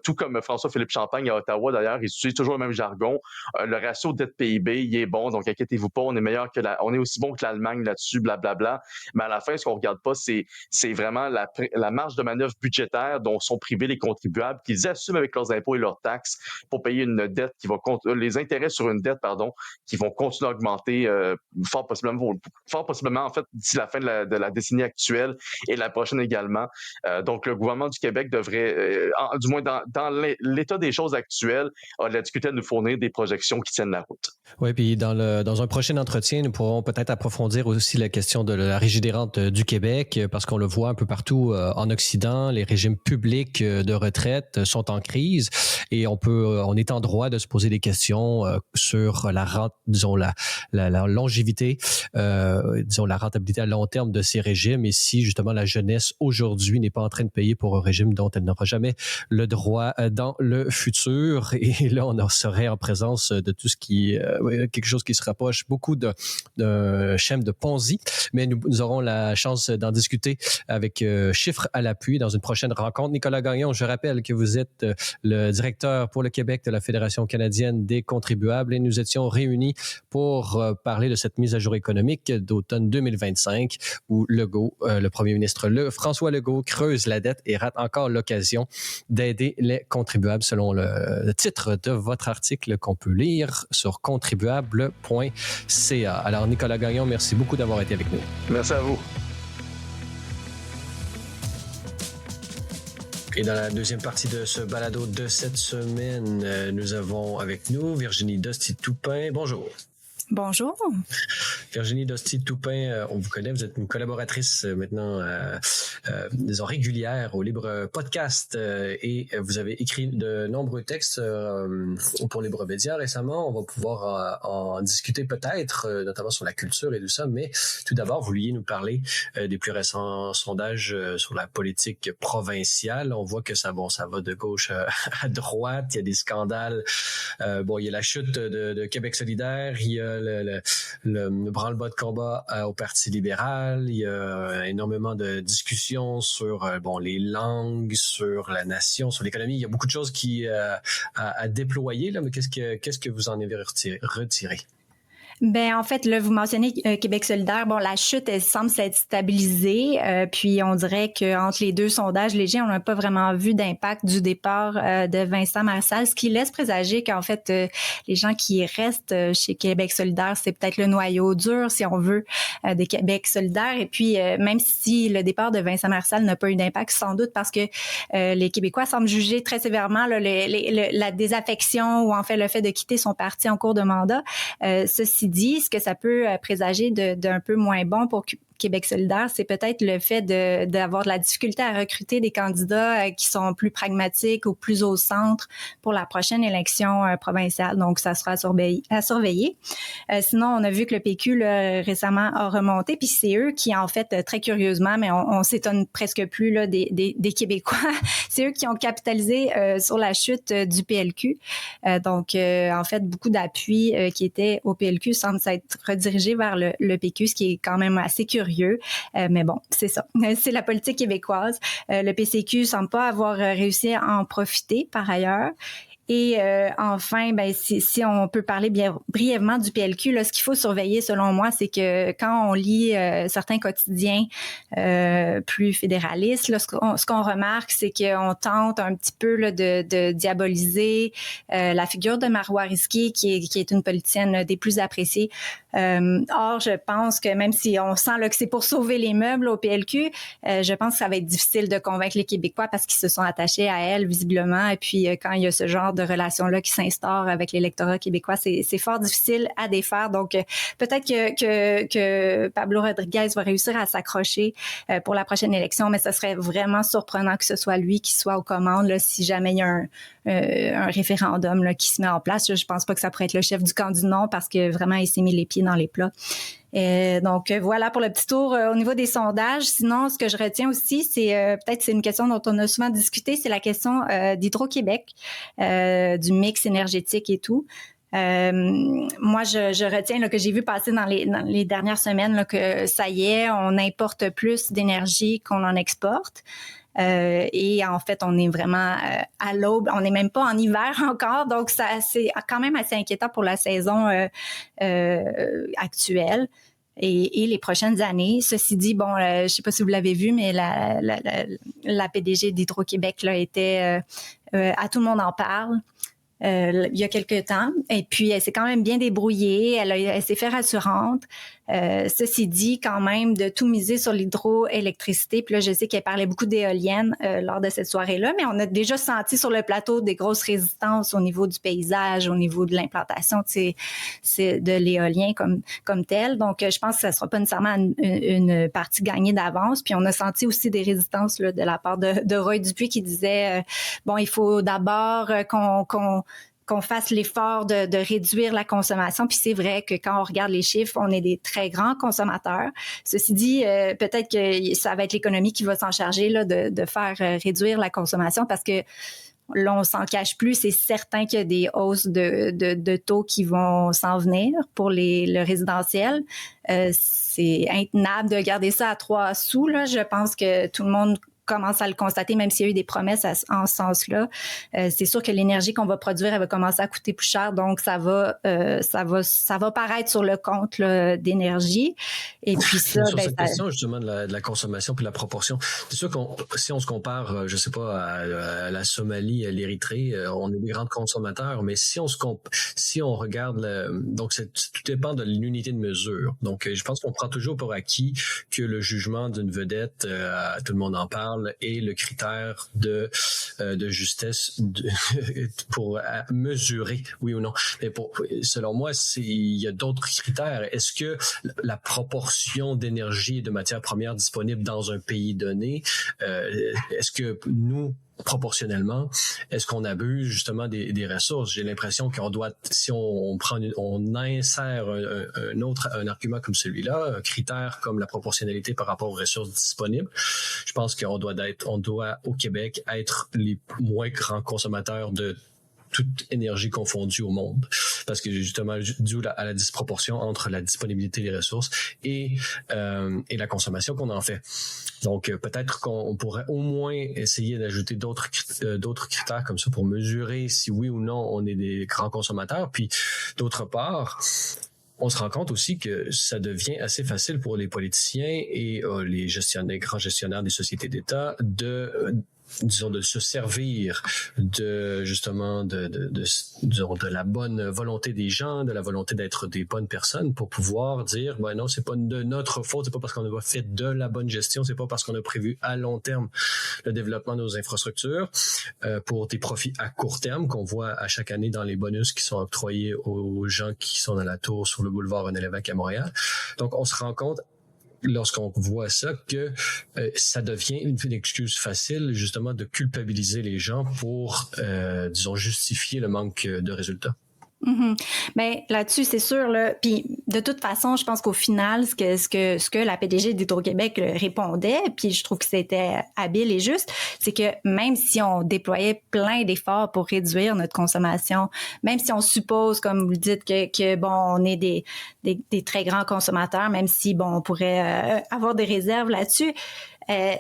Tout comme François-Philippe Champagne à Ottawa, d'ailleurs, il utilise toujours le même jargon. Le ratio dette-PIB, il est bon, donc inquiétez-vous pas, on est aussi bon que l'Allemagne là-dessus, blablabla. Mais à la fin, ce qu'on regarde pas, c'est vraiment la marge de manœuvre budgétaire dont sont privés les contribuables, qu'ils assument avec leurs impôts et leurs taxes pour payer une dette les intérêts sur une dette, qui vont continuer à augmenter fort possiblement, en fait, d'ici la fin de la décennie actuelle et la prochaine également. Donc, le gouvernement du Québec devrait, du moins dans l'état des choses actuelles, a la difficulté à nous fournir des projections qui tiennent la route. Oui, puis dans un prochain entretien, nous pourrons peut-être approfondir aussi la question de la Régie des rentes du Québec, parce qu'on le voit un peu partout en Occident, les régimes publics de retraite sont en crise et on est en droit de se poser des questions sur la rente, disons la longévité, disons la rentabilité à long terme de ces régimes et si justement la jeunesse aujourd'hui n'est pas en train de payer pour un régime dont elle n'aura jamais le droit dans le futur. Et là, on serait en présence de tout ce qui quelque chose qui se rapproche beaucoup d'un schème de Ponzi, mais nous aurons la chance d'en discuter avec chiffres à l'appui dans une prochaine rencontre. Nicolas Gagnon, je rappelle que vous êtes le directeur pour le Québec de la Fédération canadienne des contribuables et nous étions réunis pour parler de cette mise à jour économique d'automne 2025 où le premier ministre François Legault creuse la dette et rate encore l'occasion d'aider les contribuables selon le titre de votre article qu'on peut lire sur contribuable.ca. Alors, Nicolas Gagnon, merci beaucoup d'avoir été avec nous. Merci à vous. Et dans la deuxième partie de ce balado de cette semaine, nous avons avec nous Virginie Dosti-Toupin. Bonjour. Bonjour. Virginie Dosti-Toupin, on vous connaît, vous êtes une collaboratrice maintenant, disons, régulière au Libre Podcast et vous avez écrit de nombreux textes pour Libre Média récemment. On va pouvoir en discuter peut-être, notamment sur la culture et tout ça, mais tout d'abord, vous vouliez nous parler des plus récents sondages sur la politique provinciale. On voit que ça va de gauche à droite, il y a des scandales. Il y a la chute de Québec solidaire, il y a le branle-bas de combat au Parti libéral. Il y a énormément de discussions sur les langues, sur la nation, sur l'économie. Il y a beaucoup de choses à déployer, là, mais qu'est-ce que vous en avez retiré? En fait, là, vous mentionnez Québec solidaire. La chute, elle semble s'être stabilisée. Puis, on dirait qu'entre les deux sondages légers, on n'a pas vraiment vu d'impact du départ de Vincent Marissal, ce qui laisse présager qu'en fait, les gens qui restent chez Québec solidaire, c'est peut-être le noyau dur, si on veut, de Québec solidaire. Et puis, même si le départ de Vincent Marissal n'a pas eu d'impact, sans doute parce que les Québécois semblent juger très sévèrement là, la désaffection ou en fait le fait de quitter son parti en cours de mandat. Ceci Ceci dit, ce que ça peut présager d'un peu moins bon pour Québec solidaire, c'est peut-être le fait d'avoir de la difficulté à recruter des candidats qui sont plus pragmatiques ou plus au centre pour la prochaine élection provinciale. Donc, ça sera à surveiller. Sinon, on a vu que le PQ là, récemment a remonté, puis c'est eux qui, en fait, très curieusement, mais on s'étonne presque plus là, des Québécois, c'est eux qui ont capitalisé sur la chute du PLQ. Donc, en fait, beaucoup d'appui qui étaient au PLQ semblent s'être redirigés vers le PQ, ce qui est quand même assez curieux. Mais bon, c'est ça. C'est la politique québécoise. Le PCQ semble pas avoir réussi à en profiter par ailleurs. Et enfin, ben si on peut parler bien brièvement du PLQ, là, ce qu'il faut surveiller selon moi, c'est que quand on lit certains quotidiens plus fédéralistes, là, ce qu'on remarque, c'est qu'on tente un petit peu là, de diaboliser la figure de Marois Risky, qui est une politicienne des plus appréciées. Or, je pense que même si on sent là, que c'est pour sauver les meubles au PLQ, je pense que ça va être difficile de convaincre les Québécois parce qu'ils se sont attachés à elle visiblement. Et puis, quand il y a ce genre de relation-là qui s'instaure avec l'électorat québécois, c'est fort difficile à défaire. Donc, peut-être que Pablo Rodriguez va réussir à s'accrocher pour la prochaine élection, mais ce serait vraiment surprenant que ce soit lui qui soit aux commandes là, si jamais il y a un référendum là, qui se met en place. Je pense pas que ça pourrait être le chef du camp du non parce que vraiment, il s'est mis les pieds dans les plats. Donc, voilà pour le petit tour au niveau des sondages. Sinon, ce que je retiens aussi, c'est peut-être c'est une question dont on a souvent discuté, c'est la question d'Hydro-Québec, du mix énergétique et tout. Moi, je retiens là, que j'ai vu passer dans les dernières semaines là, que ça y est, on importe plus d'énergie qu'on en exporte. Et en fait, on est vraiment à l'aube. On n'est même pas en hiver encore, donc ça c'est quand même assez inquiétant pour la saison actuelle et les prochaines années. Ceci dit, bon, je sais pas si vous l'avez vu, mais la PDG d'Hydro-Québec là était à tout le monde en parle. Il y a quelques temps. Et puis, elle s'est quand même bien débrouillée. Elle s'est fait rassurante. Ceci dit, quand même, de tout miser sur l'hydroélectricité. Puis là, je sais qu'elle parlait beaucoup d'éoliennes lors de cette soirée-là, mais on a déjà senti sur le plateau des grosses résistances au niveau du paysage, au niveau de l'implantation de l'éolien comme tel. Donc, je pense que ça ne sera pas nécessairement une partie gagnée d'avance. Puis, on a senti aussi des résistances là, de la part de Roy Dupuis qui disait, bon, il faut d'abord qu'on fasse l'effort de réduire la consommation. Puis c'est vrai que quand on regarde les chiffres, on est des très grands consommateurs. Ceci dit, peut-être que ça va être l'économie qui va s'en charger là, de faire réduire la consommation parce que là, on s'en cache plus. C'est certain qu'il y a des hausses de taux qui vont s'en venir pour le résidentiel. C'est intenable de garder ça à 3 sous. Là. Je pense que tout le monde commence à le constater, même s'il y a eu des promesses en ce sens-là. C'est sûr que l'énergie qu'on va produire, elle va commencer à coûter plus cher, donc ça va paraître sur le compte là, d'énergie. Et puis ça, sur cette question justement de la consommation puis la proportion, c'est sûr si on se compare, je sais pas, à la Somalie, à l'Érythrée, on est des grands consommateurs, mais si on regarde, donc tout dépend de l'unité de mesure. Donc, je pense qu'on prend toujours pour acquis que le jugement d'une vedette, tout le monde en parle, et le critère de justesse pour mesurer, oui ou non. Mais selon moi, il y a d'autres critères. Est-ce que la proportion d'énergie et de matières premières disponibles dans un pays donné, est-ce que nous, proportionnellement, est-ce qu'on abuse justement des ressources? J'ai l'impression qu'on doit, si on insère un argument comme celui-là, un critère comme la proportionnalité par rapport aux ressources disponibles, je pense qu'on doit au Québec être les moins grands consommateurs de toute énergie confondue au monde, parce que justement dû à la disproportion entre la disponibilité des ressources et la consommation qu'on en fait. Donc peut-être qu'on pourrait au moins essayer d'ajouter d'autres critères comme ça pour mesurer si oui ou non on est des grands consommateurs. Puis d'autre part, on se rend compte aussi que ça devient assez facile pour les politiciens et les grands gestionnaires des sociétés d'État disons, de se servir justement de la bonne volonté des gens, de la volonté d'être des bonnes personnes pour pouvoir dire, ben non, c'est pas de notre faute, c'est pas parce qu'on a fait de la bonne gestion, c'est pas parce qu'on a prévu à long terme le développement de nos infrastructures pour des profits à court terme qu'on voit à chaque année dans les bonus qui sont octroyés aux gens qui sont dans la tour sur le boulevard René Lévesque à Montréal. Donc, on se rend compte lorsqu'on voit ça, que ça devient une excuse facile, justement, de culpabiliser les gens pour, disons, justifier le manque de résultats. Mm-hmm. Ben là-dessus, c'est sûr là. Puis de toute façon, je pense qu'au final, ce que la PDG d'Hydro-Québec répondait, puis je trouve que c'était habile et juste, c'est que même si on déployait plein d'efforts pour réduire notre consommation, même si on suppose, comme vous le dites, que bon, on est des très grands consommateurs, même si bon, on pourrait avoir des réserves là-dessus.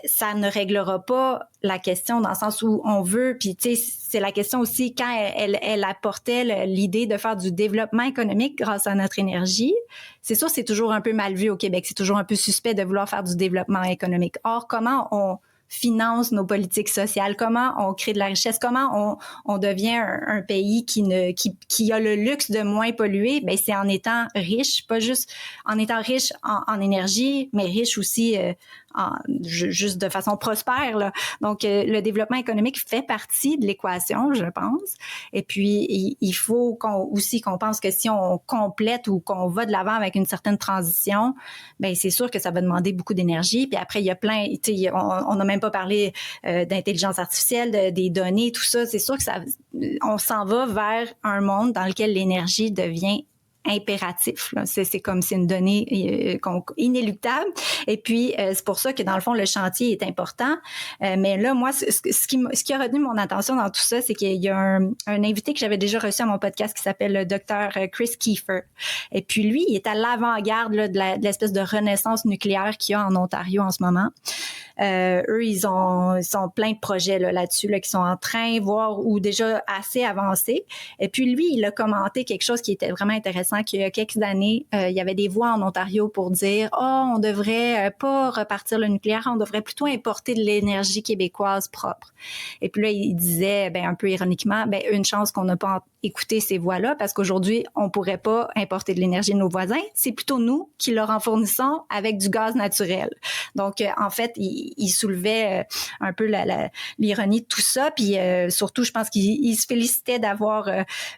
Ça ne réglera pas la question dans le sens où on veut, puis tu sais, c'est la question aussi quand elle apportait l'idée de faire du développement économique grâce à notre énergie. C'est sûr, c'est toujours un peu mal vu au Québec, c'est toujours un peu suspect de vouloir faire du développement économique. Or, comment on finance nos politiques sociales, comment on crée de la richesse, comment on devient un pays qui a le luxe de moins polluer, ben c'est en étant riche, pas juste en étant riche en énergie, mais riche aussi juste de façon prospère, là. Donc, le développement économique fait partie de l'équation, je pense. Et puis, il faut qu'on pense que si on complète ou qu'on va de l'avant avec une certaine transition, ben c'est sûr que ça va demander beaucoup d'énergie. Puis après, il y a plein, tu sais, on n'a même pas parlé d'intelligence artificielle, des données, tout ça. C'est sûr que on s'en va vers un monde dans lequel l'énergie devient impératif. Là. C'est comme c'est une donnée inéluctable. Et puis, c'est pour ça que, dans le fond, le chantier est important. Mais là, moi, ce qui a retenu mon attention dans tout ça, c'est qu'il y a un invité que j'avais déjà reçu à mon podcast qui s'appelle le docteur Chris Kiefer. Et puis, lui, il est à l'avant-garde là, de l'espèce de renaissance nucléaire qu'il y a en Ontario en ce moment. Eux, ils sont plein de projets là-dessus qui sont en train, voire ou déjà assez avancés. Et puis, lui, il a commenté quelque chose qui était vraiment intéressant, qu'il y a quelques années, il y avait des voix en Ontario pour dire « on devrait pas repartir le nucléaire, on devrait plutôt importer de l'énergie québécoise propre. » Et puis là, il disait, un peu ironiquement, une chance qu'on n'a pas écouté ces voix-là, parce qu'aujourd'hui, on pourrait pas importer de l'énergie de nos voisins, c'est plutôt nous qui leur en fournissons avec du gaz naturel. Donc, en fait, il soulevait un peu l'ironie de tout ça, puis surtout, je pense qu'il se félicitait d'avoir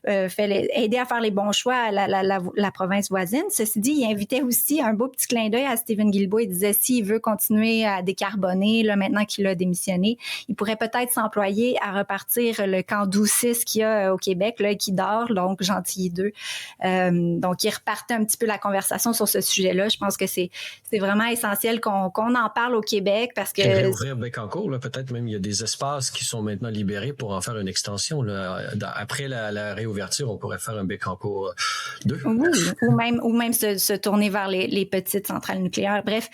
aidé à faire les bons choix à la province voisine. Ceci dit, il invitait aussi un beau petit clin d'œil à Stephen Guilbeault. Il disait, s'il veut continuer à décarboner, là, maintenant qu'il a démissionné, il pourrait peut-être s'employer à repartir le camp 12-6 qu'il y a au Québec, là, qui dort, donc Gentilly 2. Donc, il repartait un petit peu la conversation sur ce sujet-là. Je pense que c'est vraiment essentiel qu'on en parle au Québec parce que... Réouvrir Bécancour, là, peut-être même il y a des espaces qui sont maintenant libérés pour en faire une extension. Là. Après la réouverture, on pourrait faire un Bécancour 2. Oui, ou même se tourner vers les petites centrales nucléaires. Bref,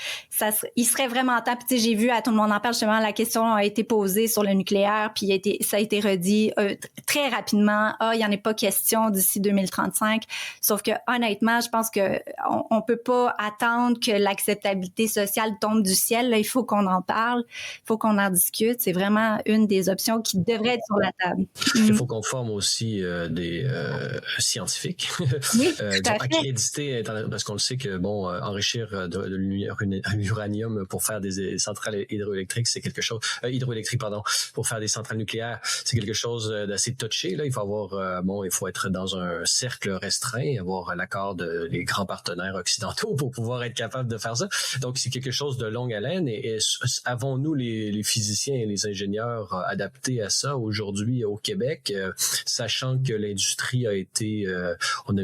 il serait vraiment temps. Puis, j'ai vu, à tout le monde en parle, justement, la question a été posée sur le nucléaire, puis ça a été redit très rapidement. Il n'y en a pas question d'ici 2035. Sauf que, honnêtement, je pense que on peut pas attendre que l'acceptabilité sociale tombe du ciel. Là, il faut qu'on en parle, il faut qu'on en discute. C'est vraiment une des options qui devrait être sur la table. Il faut qu'on forme aussi des scientifiques accrédités, parce qu'on le sait que enrichir de l'uranium pour faire des centrales hydroélectriques, c'est quelque chose pour faire des centrales nucléaires, c'est quelque chose d'assez touché. Là, il faut avoir il faut être dans un cercle restreint, avoir l'accord des grands partenaires occidentaux pour pouvoir être capable de faire ça. Donc, c'est quelque chose de longue haleine. Et avons-nous les physiciens et les ingénieurs adaptés à ça aujourd'hui au Québec, sachant que l'industrie a été, on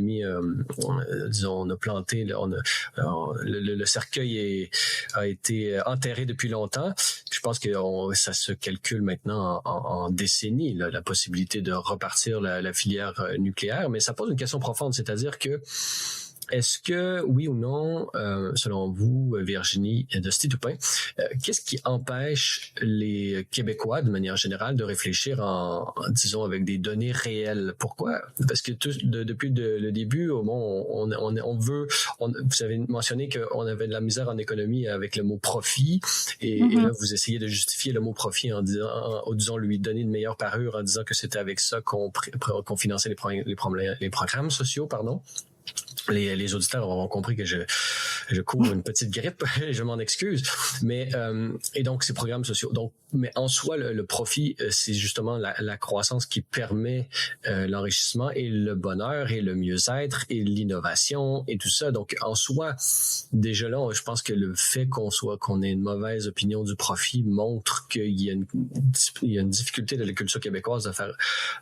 a planté, le cercueil a été enterré depuis longtemps. Je pense que ça se calcule maintenant en décennies, là, la possibilité de repartir la filière nucléaire, mais ça pose une question profonde, c'est-à-dire que Est-ce que, oui ou non, selon vous, Virginie de Stitoupin, qu'est-ce qui empêche les Québécois, de manière générale, de réfléchir disons, avec des données réelles? Pourquoi? Parce que depuis le début, vous avez mentionné qu'on avait de la misère en économie avec le mot profit, et là, vous essayez de justifier le mot profit en disant lui donner une meilleure parure, en disant que c'était avec ça qu'on finançait les programmes sociaux, pardon. Les auditeurs auront compris que je couvre une petite grippe, je m'en excuse. Mais et donc ces programmes sociaux. Donc, mais en soi, le profit, c'est justement la croissance qui permet l'enrichissement et le bonheur et le mieux-être et l'innovation et tout ça. Donc en soi, déjà là, je pense que le fait qu'on ait une mauvaise opinion du profit montre qu'il y a une difficulté de la culture québécoise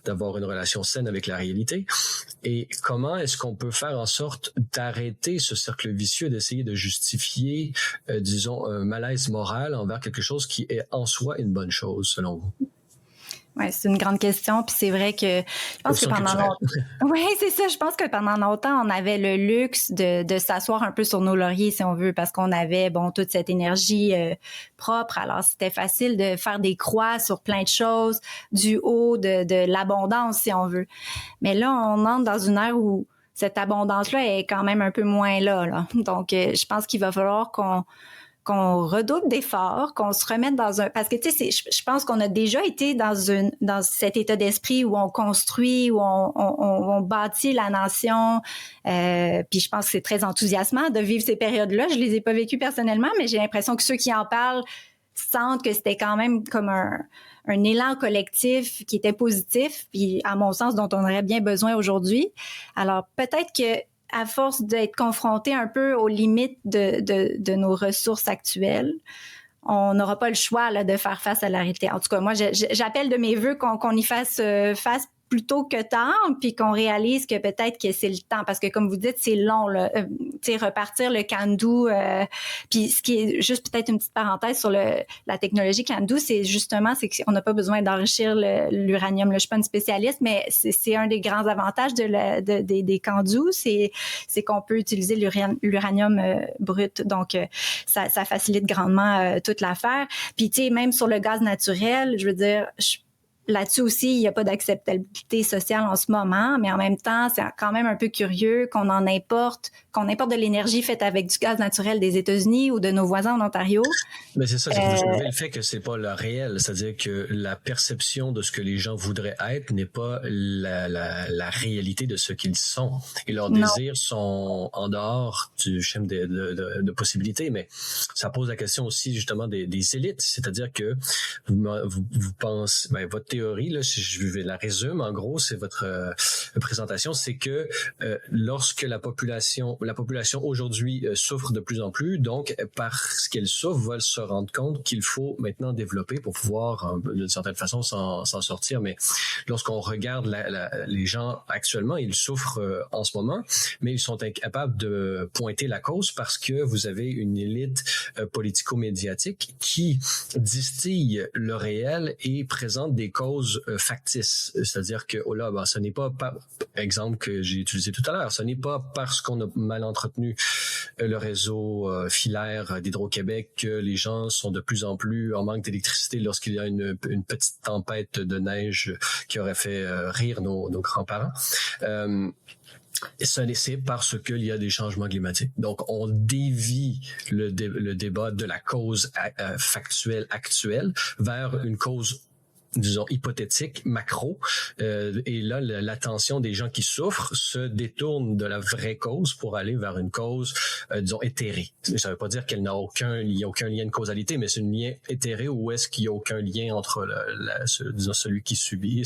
d'avoir une relation saine avec la réalité. Et comment est-ce qu'on peut faire en sorte d'arrêter ce cercle vicieux, d'essayer de justifier, disons, un malaise moral envers quelque chose qui est en soi une bonne chose, selon vous? Ouais, c'est une grande question, puis c'est vrai que je pense que pendant longtemps, oui, c'est ça. Je pense que pendant longtemps, on avait le luxe de s'asseoir un peu sur nos lauriers, si on veut, parce qu'on avait toute cette énergie propre. Alors, c'était facile de faire des croix sur plein de choses du haut de l'abondance, si on veut. Mais là, on entre dans une ère où cette abondance-là est quand même un peu moins là. Donc, je pense qu'il va falloir qu'on redouble d'efforts, qu'on se remette parce que tu sais, je pense qu'on a déjà été dans cet état d'esprit où on construit, où on bâtit la nation. Puis je pense que c'est très enthousiasmant de vivre ces périodes-là. Je les ai pas vécues personnellement, mais j'ai l'impression que ceux qui en parlent sentent que c'était quand même comme un élan collectif qui était positif, puis à mon sens, dont on aurait bien besoin aujourd'hui. Alors, peut-être que à force d'être confronté un peu aux limites de nos ressources actuelles, on n'aura pas le choix là, de faire face à la réalité. En tout cas, moi, j'appelle de mes vœux qu'on y fasse face plus tôt que tard, puis qu'on réalise que peut-être que c'est le temps, parce que comme vous dites, c'est long, là, repartir le can-do, puis ce qui est juste peut-être une petite parenthèse sur la technologie can-do, c'est qu'on n'a pas besoin d'enrichir l'uranium. Là, je suis pas une spécialiste, mais c'est un des grands avantages des can-do, c'est qu'on peut utiliser l'uranium brut, donc ça facilite grandement toute l'affaire. Puis tu sais, même sur le gaz naturel, je veux dire, là-dessus aussi, il n'y a pas d'acceptabilité sociale en ce moment, mais en même temps, c'est quand même un peu curieux qu'on importe de l'énergie faite avec du gaz naturel des États-Unis ou de nos voisins en Ontario. Mais c'est ça, c'est que vous soulevez le fait que c'est pas le réel, c'est-à-dire que la perception de ce que les gens voudraient être n'est pas la réalité de ce qu'ils sont. Et leurs désirs sont en dehors du schéma de possibilités, mais ça pose la question aussi justement des élites, c'est-à-dire que vous pensez, votre théorie, là, si je vais la résume, en gros, c'est votre présentation, c'est que lorsque la population aujourd'hui souffre de plus en plus, donc parce qu'elle souffre, va se rendre compte qu'il faut maintenant développer pour pouvoir d'une certaine façon s'en sortir. Mais lorsqu'on regarde les gens actuellement, ils souffrent en ce moment, mais ils sont incapables de pointer la cause parce que vous avez une élite politico-médiatique qui distille le réel et présente des causes factices. C'est-à-dire que ce n'est pas, exemple que j'ai utilisé tout à l'heure, ce n'est pas parce qu'on a mal entretenu le réseau filaire d'Hydro-Québec que les gens sont de plus en plus en manque d'électricité lorsqu'il y a une petite tempête de neige qui aurait fait rire nos grands-parents. C'est parce qu'il y a des changements climatiques. Donc, on dévie le débat de la cause factuelle actuelle vers une cause, disons, hypothétique, macro, et là, l'attention des gens qui souffrent se détourne de la vraie cause pour aller vers une cause, disons, éthérée. Ça veut pas dire qu'il n'y a aucun lien de causalité, mais c'est un lien éthéré où est-ce qu'il y a aucun lien entre disons, celui qui subit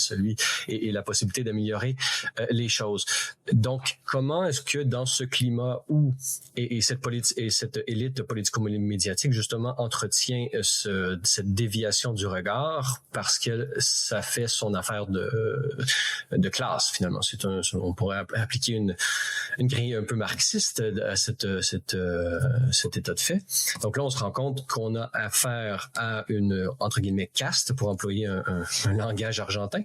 et la possibilité d'améliorer les choses. Donc, comment est-ce que dans ce climat où cette élite politico-médiatique justement entretient cette déviation du regard parce qu'elle que ça fait son affaire de classe, finalement. On pourrait appliquer une grille un peu marxiste à cet état de fait. Donc là, on se rend compte qu'on a affaire à une, entre guillemets, caste, pour employer un langage argentin,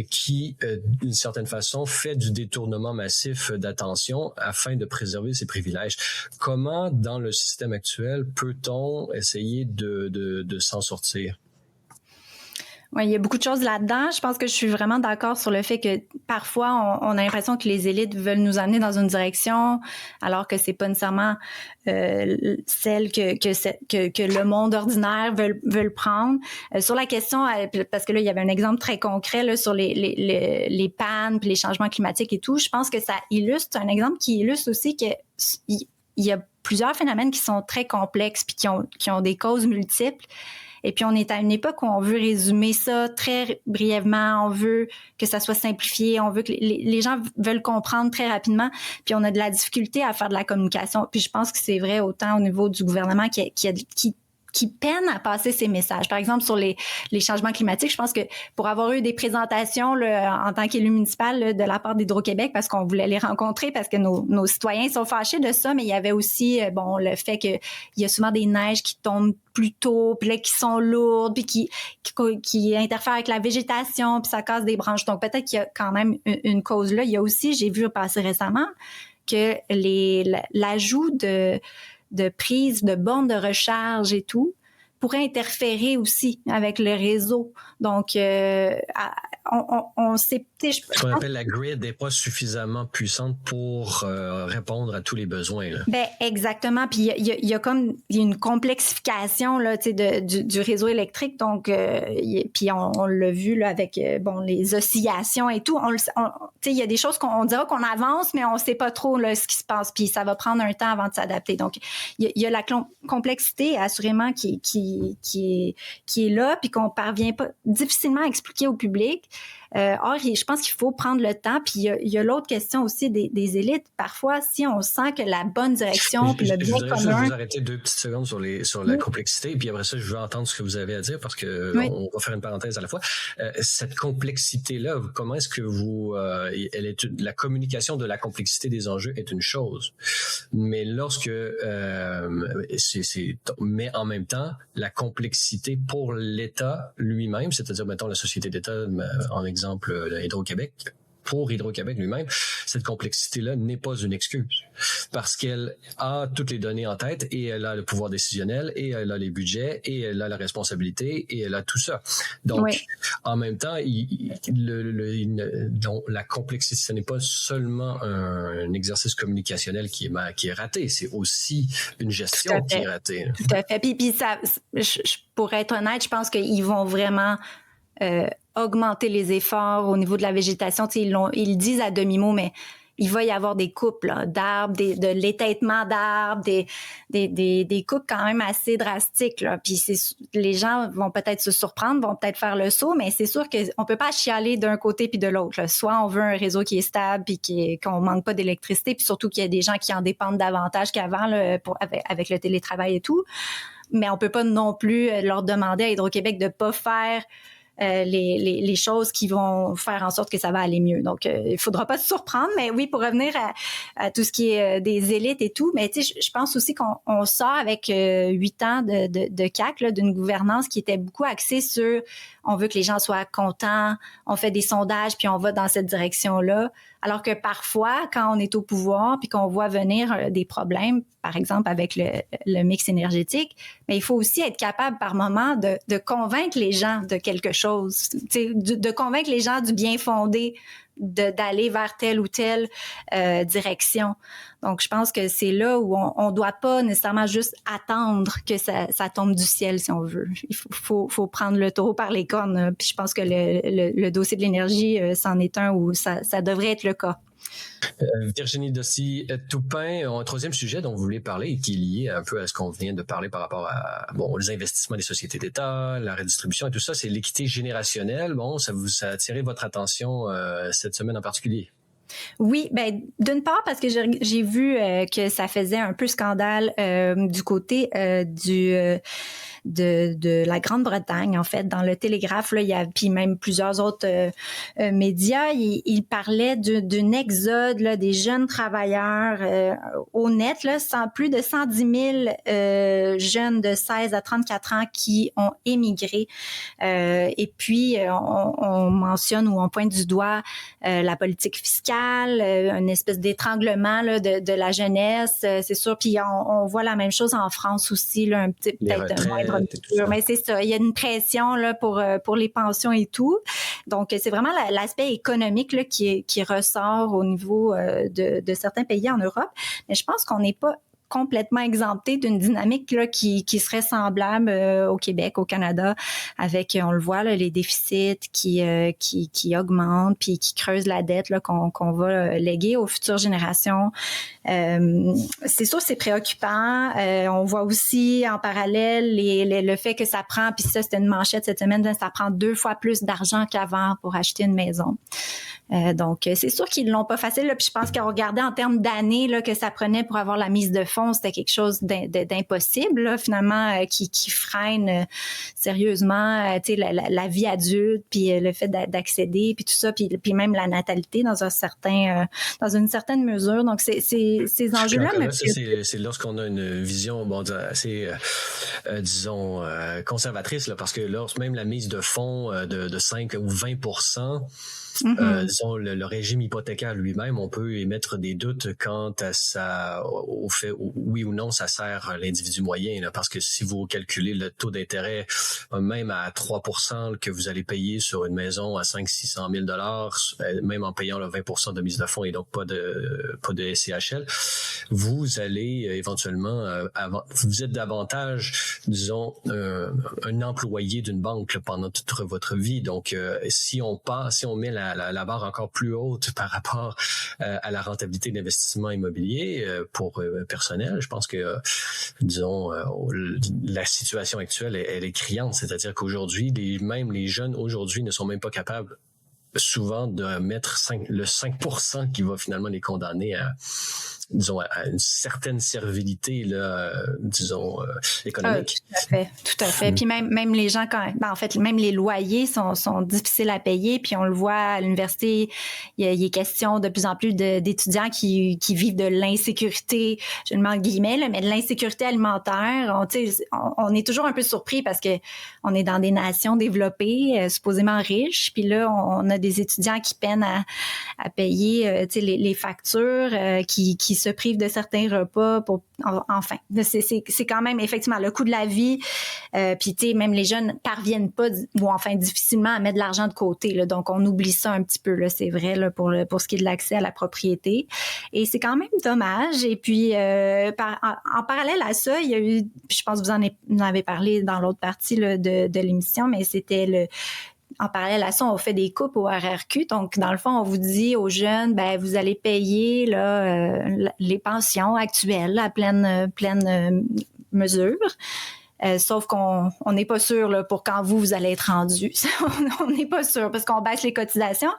qui, d'une certaine façon, fait du détournement massif d'attention afin de préserver ses privilèges. Comment, dans le système actuel, peut-on essayer de s'en sortir? Oui, il y a beaucoup de choses là-dedans. Je pense que je suis vraiment d'accord sur le fait que parfois, on a l'impression que les élites veulent nous amener dans une direction, alors que c'est pas nécessairement celle que le monde ordinaire veut prendre. Sur la question, parce que là, il y avait un exemple très concret là, sur les pannes puis les changements climatiques et tout. Je pense que ça illustre, c'est un exemple qui illustre aussi que il y a plusieurs phénomènes qui sont très complexes puis qui ont des causes multiples. Et puis, on est à une époque où on veut résumer ça très brièvement, on veut que ça soit simplifié, on veut que les gens veulent comprendre très rapidement, puis on a de la difficulté à faire de la communication. Puis je pense que c'est vrai autant au niveau du gouvernement qui peine à passer ces messages. Par exemple, sur les changements climatiques, je pense que pour avoir eu des présentations là, en tant qu'élu municipal là, de la part d'Hydro-Québec, parce qu'on voulait les rencontrer, parce que nos citoyens sont fâchés de ça, mais il y avait aussi le fait qu'il y a souvent des neiges qui tombent plus tôt, puis là, qui sont lourdes, puis qui interfèrent avec la végétation, puis ça casse des branches. Donc, peut-être qu'il y a quand même une cause là. Il y a aussi, j'ai vu passer récemment, que l'ajout de prise de bornes de recharge et tout pourrait interférer aussi avec le réseau. Donc, on sait... Ce qu'on appelle la grid n'est pas suffisamment puissante pour répondre à tous les besoins. Là. Ben exactement. Puis il y a comme une complexification là, du réseau électrique. Donc, puis on l'a vu là, avec les oscillations et tout. Il y a des choses qu'on dira qu'on avance, mais on ne sait pas trop là, ce qui se passe. Puis ça va prendre un temps avant de s'adapter. Donc, il y a la complexité assurément qui est là, puis qu'on parvient pas difficilement à expliquer au public. Or, je pense qu'il faut prendre le temps. Puis il y a l'autre question aussi des élites. Parfois, si on sent que la bonne direction puis le bien commun... Je voudrais vous arrêter 2 petites secondes sur la complexité. Puis après ça, je veux entendre ce que vous avez à dire parce que on va faire une parenthèse à la fois. Cette complexité-là, comment est-ce que la communication de la complexité des enjeux est une chose. Mais lorsque... mais en même temps, la complexité pour l'État lui-même, c'est-à-dire, mettons, la société d'État, en exemple, Hydro-Québec, pour Hydro-Québec lui-même, cette complexité-là n'est pas une excuse parce qu'elle a toutes les données en tête et elle a le pouvoir décisionnel et elle a les budgets et elle a la responsabilité et elle a tout ça. Donc, en même temps, la complexité, ce n'est pas seulement un exercice communicationnel qui est raté, c'est aussi une gestion qui est ratée. Tout à fait. Puis ça, pour être honnête, je pense qu'ils vont vraiment... augmenter les efforts au niveau de la végétation. Ils le disent à demi-mot, mais il va y avoir des coupes là, d'arbres, de l'étaitement d'arbres, des coupes quand même assez drastiques. Là. Puis les gens vont peut-être se surprendre, vont peut-être faire le saut, mais c'est sûr qu'on peut pas chialer d'un côté puis de l'autre. Là. Soit on veut un réseau qui est stable puis qu'on manque pas d'électricité, puis surtout qu'il y a des gens qui en dépendent davantage qu'avant là, avec le télétravail et tout. Mais on peut pas non plus leur demander à Hydro-Québec de pas faire les choses qui vont faire en sorte que ça va aller mieux. Donc, il faudra pas se surprendre, mais oui, pour revenir à tout ce qui est des élites et tout, mais tu sais, je pense aussi qu'on sort avec 8 ans de CAQ, là, d'une gouvernance qui était beaucoup axée sur on veut que les gens soient contents, on fait des sondages, puis on va dans cette direction-là. Alors que parfois, quand on est au pouvoir, puis qu'on voit venir des problèmes, par exemple avec le mix énergétique, mais il faut aussi être capable par moment de convaincre les gens de quelque chose, de convaincre les gens du bien fondé, d'aller vers telle ou telle direction. Donc, je pense que c'est là où on doit pas nécessairement juste attendre que ça tombe du ciel, si on veut. Il faut prendre le taureau par les cornes. Puis je pense que le dossier de l'énergie, c'en est un où ça devrait être le cas. Virginie Dossy-Toupin, un troisième sujet dont vous voulez parler et qui est lié un peu à ce qu'on vient de parler par rapport à les investissements des sociétés d'État, la redistribution et tout ça, c'est l'équité générationnelle. Ça a attiré votre attention cette semaine en particulier. Oui, ben d'une part parce que j'ai vu que ça faisait un peu scandale du côté de la Grande-Bretagne, en fait. Dans le Télégraphe, là, il y a, puis même plusieurs autres médias, il parlait d'un exode là, des jeunes travailleurs au net, là, plus de 110 000 jeunes de 16 à 34 ans qui ont émigré. Et puis, on mentionne ou on pointe du doigt la politique fiscale, une espèce d'étranglement là, de la jeunesse, c'est sûr. Puis on voit la même chose en France aussi, là, un petit peut-être de moindre mesure. Mais c'est ça, il y a une pression là pour les pensions et tout. Donc c'est vraiment l'aspect économique là qui ressort au niveau de certains pays en Europe. Mais je pense qu'on n'est pas complètement exempté d'une dynamique là, qui serait semblable au Québec, au Canada, avec, on le voit, là, les déficits qui augmentent puis qui creusent la dette là, qu'on va léguer aux futures générations. C'est sûr, c'est préoccupant. On voit aussi en parallèle le fait que ça prend, puis ça, c'était une manchette cette semaine, ça prend 2 fois plus d'argent qu'avant pour acheter une maison. Donc, c'est sûr qu'ils l'ont pas facile. Là, puis je pense qu'on regardait en termes d'années là, que ça prenait pour avoir la mise de fonds, c'était quelque chose d'impossible, là, finalement, qui freine sérieusement la vie adulte, puis le fait d'accéder, puis tout ça, puis même la natalité dans une certaine mesure. Donc, ces enjeux-là... C'est lorsqu'on a une vision assez, disons, conservatrice, là, parce que même la mise de fonds de 5 ou 20%, disons, le régime hypothécaire lui-même, on peut émettre des doutes quant à au fait, oui ou non, ça sert l'individu moyen, là, parce que si vous calculez le taux d'intérêt, même à 3% que vous allez payer sur une maison à 500-600 000 $, même en payant le 20% de mise de fonds et donc pas de SCHL, vous allez éventuellement, vous êtes davantage, disons, un employé d'une banque là, pendant toute votre vie. Donc, si on met la barre encore plus haute par rapport à la rentabilité d'investissement immobilier pour personnel, je pense que, disons, la situation actuelle, elle est criante. C'est-à-dire qu'aujourd'hui, même les jeunes aujourd'hui ne sont même pas capables souvent de mettre le 5% qui va finalement les condamner à, disons, à une certaine servilité, là, disons, économique. Tout à fait. Puis même les gens, en fait, même les loyers sont difficiles à payer. Puis on le voit à l'université, il est question de plus en plus d'étudiants qui vivent de l'insécurité, je le mets en guillemets, là, mais de l'insécurité alimentaire. On est toujours un peu surpris parce que on est dans des nations développées, supposément riches. Puis là, on a des étudiants qui peinent à payer, les factures, qui se privent de certains repas enfin. C'est quand même effectivement le coût de la vie. Puis tu sais, même les jeunes parviennent pas ou enfin difficilement à mettre de l'argent de côté. Là, donc on oublie ça un petit peu. Là, c'est vrai là pour ce qui est de l'accès à la propriété. Et c'est quand même dommage. Et puis en parallèle à ça, il y a eu, je pense que vous en avez parlé dans l'autre partie là, de l'émission, mais c'était en parallèle à ça, on fait des coupes au RRQ. Donc, dans le fond, on vous dit aux jeunes, vous allez payer là, les pensions actuelles à pleine mesure. Sauf qu'on n'est pas sûr là, pour quand vous allez être rendu. On n'est pas sûr parce qu'on baisse les cotisations.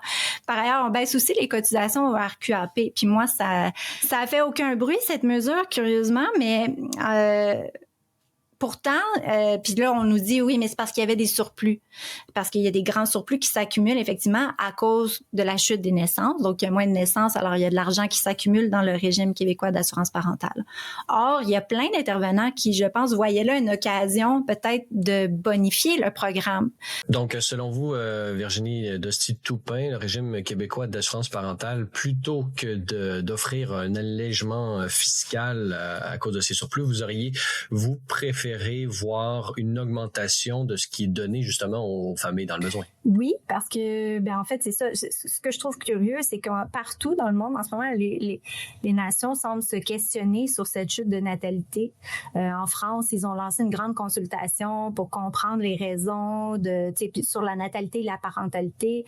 Par ailleurs, on baisse aussi les cotisations au RQAP. Puis moi, ça a fait aucun bruit, cette mesure, curieusement, mais... Pourtant, puis là, on nous dit, oui, mais c'est parce qu'il y avait des surplus. Parce qu'il y a des grands surplus qui s'accumulent, effectivement, à cause de la chute des naissances. Donc, il y a moins de naissances, alors il y a de l'argent qui s'accumule dans le régime québécois d'assurance parentale. Or, il y a plein d'intervenants qui, je pense, voyaient là une occasion peut-être de bonifier le programme. Donc, selon vous, Virginie Dosti-Toupin, le régime québécois d'assurance parentale, plutôt que d'offrir un allègement fiscal à cause de ces surplus, vous préférez voir une augmentation de ce qui est donné justement aux familles dans le besoin? Oui, parce que, en fait, c'est ça. Ce que je trouve curieux, c'est que partout dans le monde, en ce moment, les nations semblent se questionner sur cette chute de natalité. En France, ils ont lancé une grande consultation pour comprendre les raisons sur la natalité et la parentalité.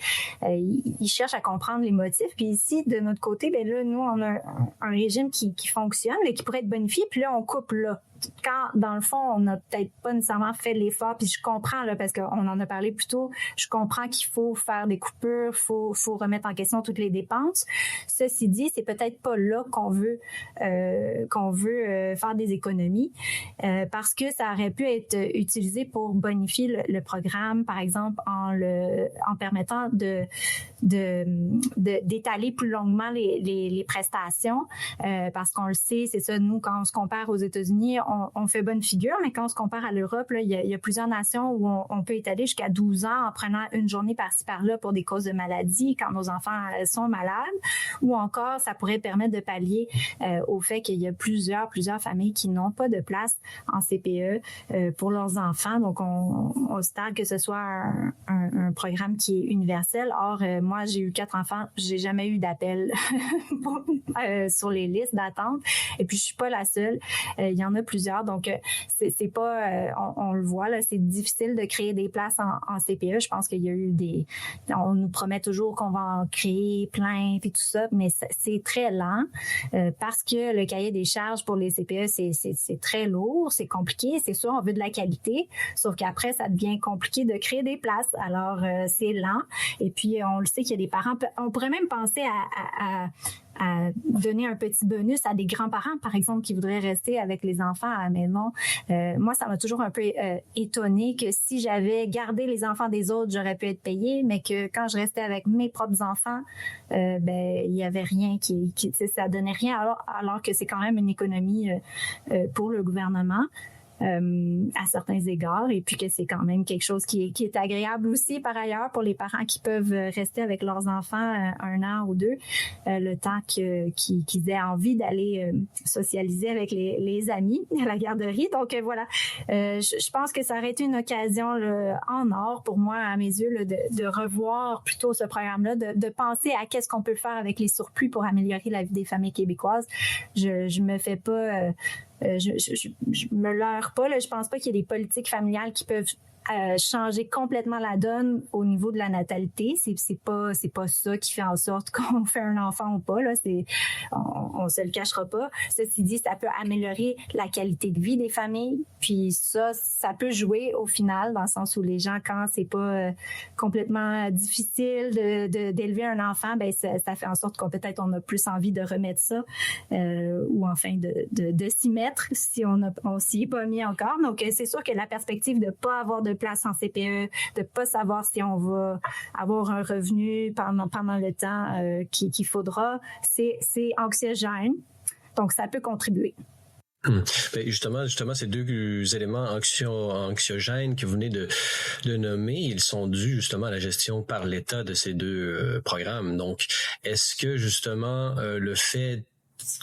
Ils cherchent à comprendre les motifs. Puis ici, de notre côté, là, nous, on a un régime qui fonctionne, mais qui pourrait être bonifié. Puis là, on coupe là. Quand, dans le fond, on n'a peut-être pas nécessairement fait l'effort, puis je comprends, là, parce qu'on en a parlé plus tôt, je comprends qu'il faut faire des coupures, faut remettre en question toutes les dépenses. Ceci dit, c'est peut-être pas là qu'on veut faire des économies, parce que ça aurait pu être utilisé pour bonifier le programme, par exemple, en permettant d'étaler plus longuement les prestations, parce qu'on le sait, c'est ça, nous, quand on se compare aux États-Unis, on fait bonne figure, mais quand on se compare à l'Europe, là, il y a plusieurs nations où on peut étaler jusqu'à 12 ans en prenant une journée par-ci par-là pour des causes de maladie quand nos enfants sont malades, ou encore ça pourrait permettre de pallier au fait qu'il y a plusieurs familles qui n'ont pas de place en CPE pour leurs enfants. Donc, on se targue que ce soit un programme qui est universel. Or, moi, j'ai eu 4 enfants, j'ai jamais eu d'appel sur les listes d'attente. Et puis, je suis pas la seule. Il y en a plusieurs. Donc, c'est pas, on le voit, là, c'est difficile de créer des places en CPE. Je pense qu'il y a eu on nous promet toujours qu'on va en créer plein et tout ça, mais c'est très lent parce que le cahier des charges pour les CPE, c'est très lourd, c'est compliqué. C'est sûr, on veut de la qualité, sauf qu'après, ça devient compliqué de créer des places. Alors, c'est lent. Et puis, on le sait qu'il y a des parents, on pourrait même penser à donner un petit bonus à des grands-parents, par exemple, qui voudraient rester avec les enfants à la maison. Moi, ça m'a toujours un peu étonnée que si j'avais gardé les enfants des autres, j'aurais pu être payée, mais que quand je restais avec mes propres enfants, il y avait rien ça donnait rien, alors que c'est quand même une économie pour le gouvernement. À certains égards, et puis que c'est quand même quelque chose qui est agréable aussi par ailleurs pour les parents qui peuvent rester avec leurs enfants 1 an ou 2, le temps qu'ils aient envie d'aller socialiser avec les amis à la garderie. Donc voilà, je pense que ça aurait été une occasion là, en or pour moi, à mes yeux, là, de revoir plutôt ce programme-là, de penser à qu'est-ce qu'on peut faire avec les surplus pour améliorer la vie des familles québécoises. Je me fais pas... je me leurre pas, là. Je pense pas qu'il y ait des politiques familiales qui peuvent changer complètement la donne au niveau de la natalité. C'est pas ça qui fait en sorte qu'on fait un enfant ou pas, là. On se le cachera pas. Ceci dit, ça peut améliorer la qualité de vie des familles. Puis ça peut jouer au final, dans le sens où les gens, quand c'est pas complètement difficile d'élever un enfant, ben ça fait en sorte qu'on a plus envie de remettre ça, ou enfin de s'y mettre si on s'y est pas mis encore. Donc c'est sûr que la perspective de pas avoir de place en CPE, de pas savoir si on va avoir un revenu pendant le temps qu'il faudra, c'est anxiogène. Donc, ça peut contribuer. Ben justement, ces 2 éléments anxiogènes que vous venez de nommer, ils sont dus justement à la gestion par l'État de ces 2 programmes. Donc, est-ce que justement le fait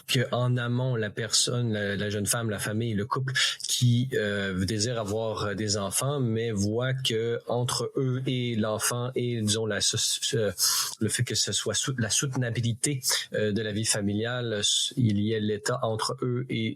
que en amont, la personne, la jeune femme, la famille, le couple qui désire avoir des enfants, mais voit que entre eux et l'enfant et disons le fait que ce soit la soutenabilité de la vie familiale, il y ait l'État entre eux et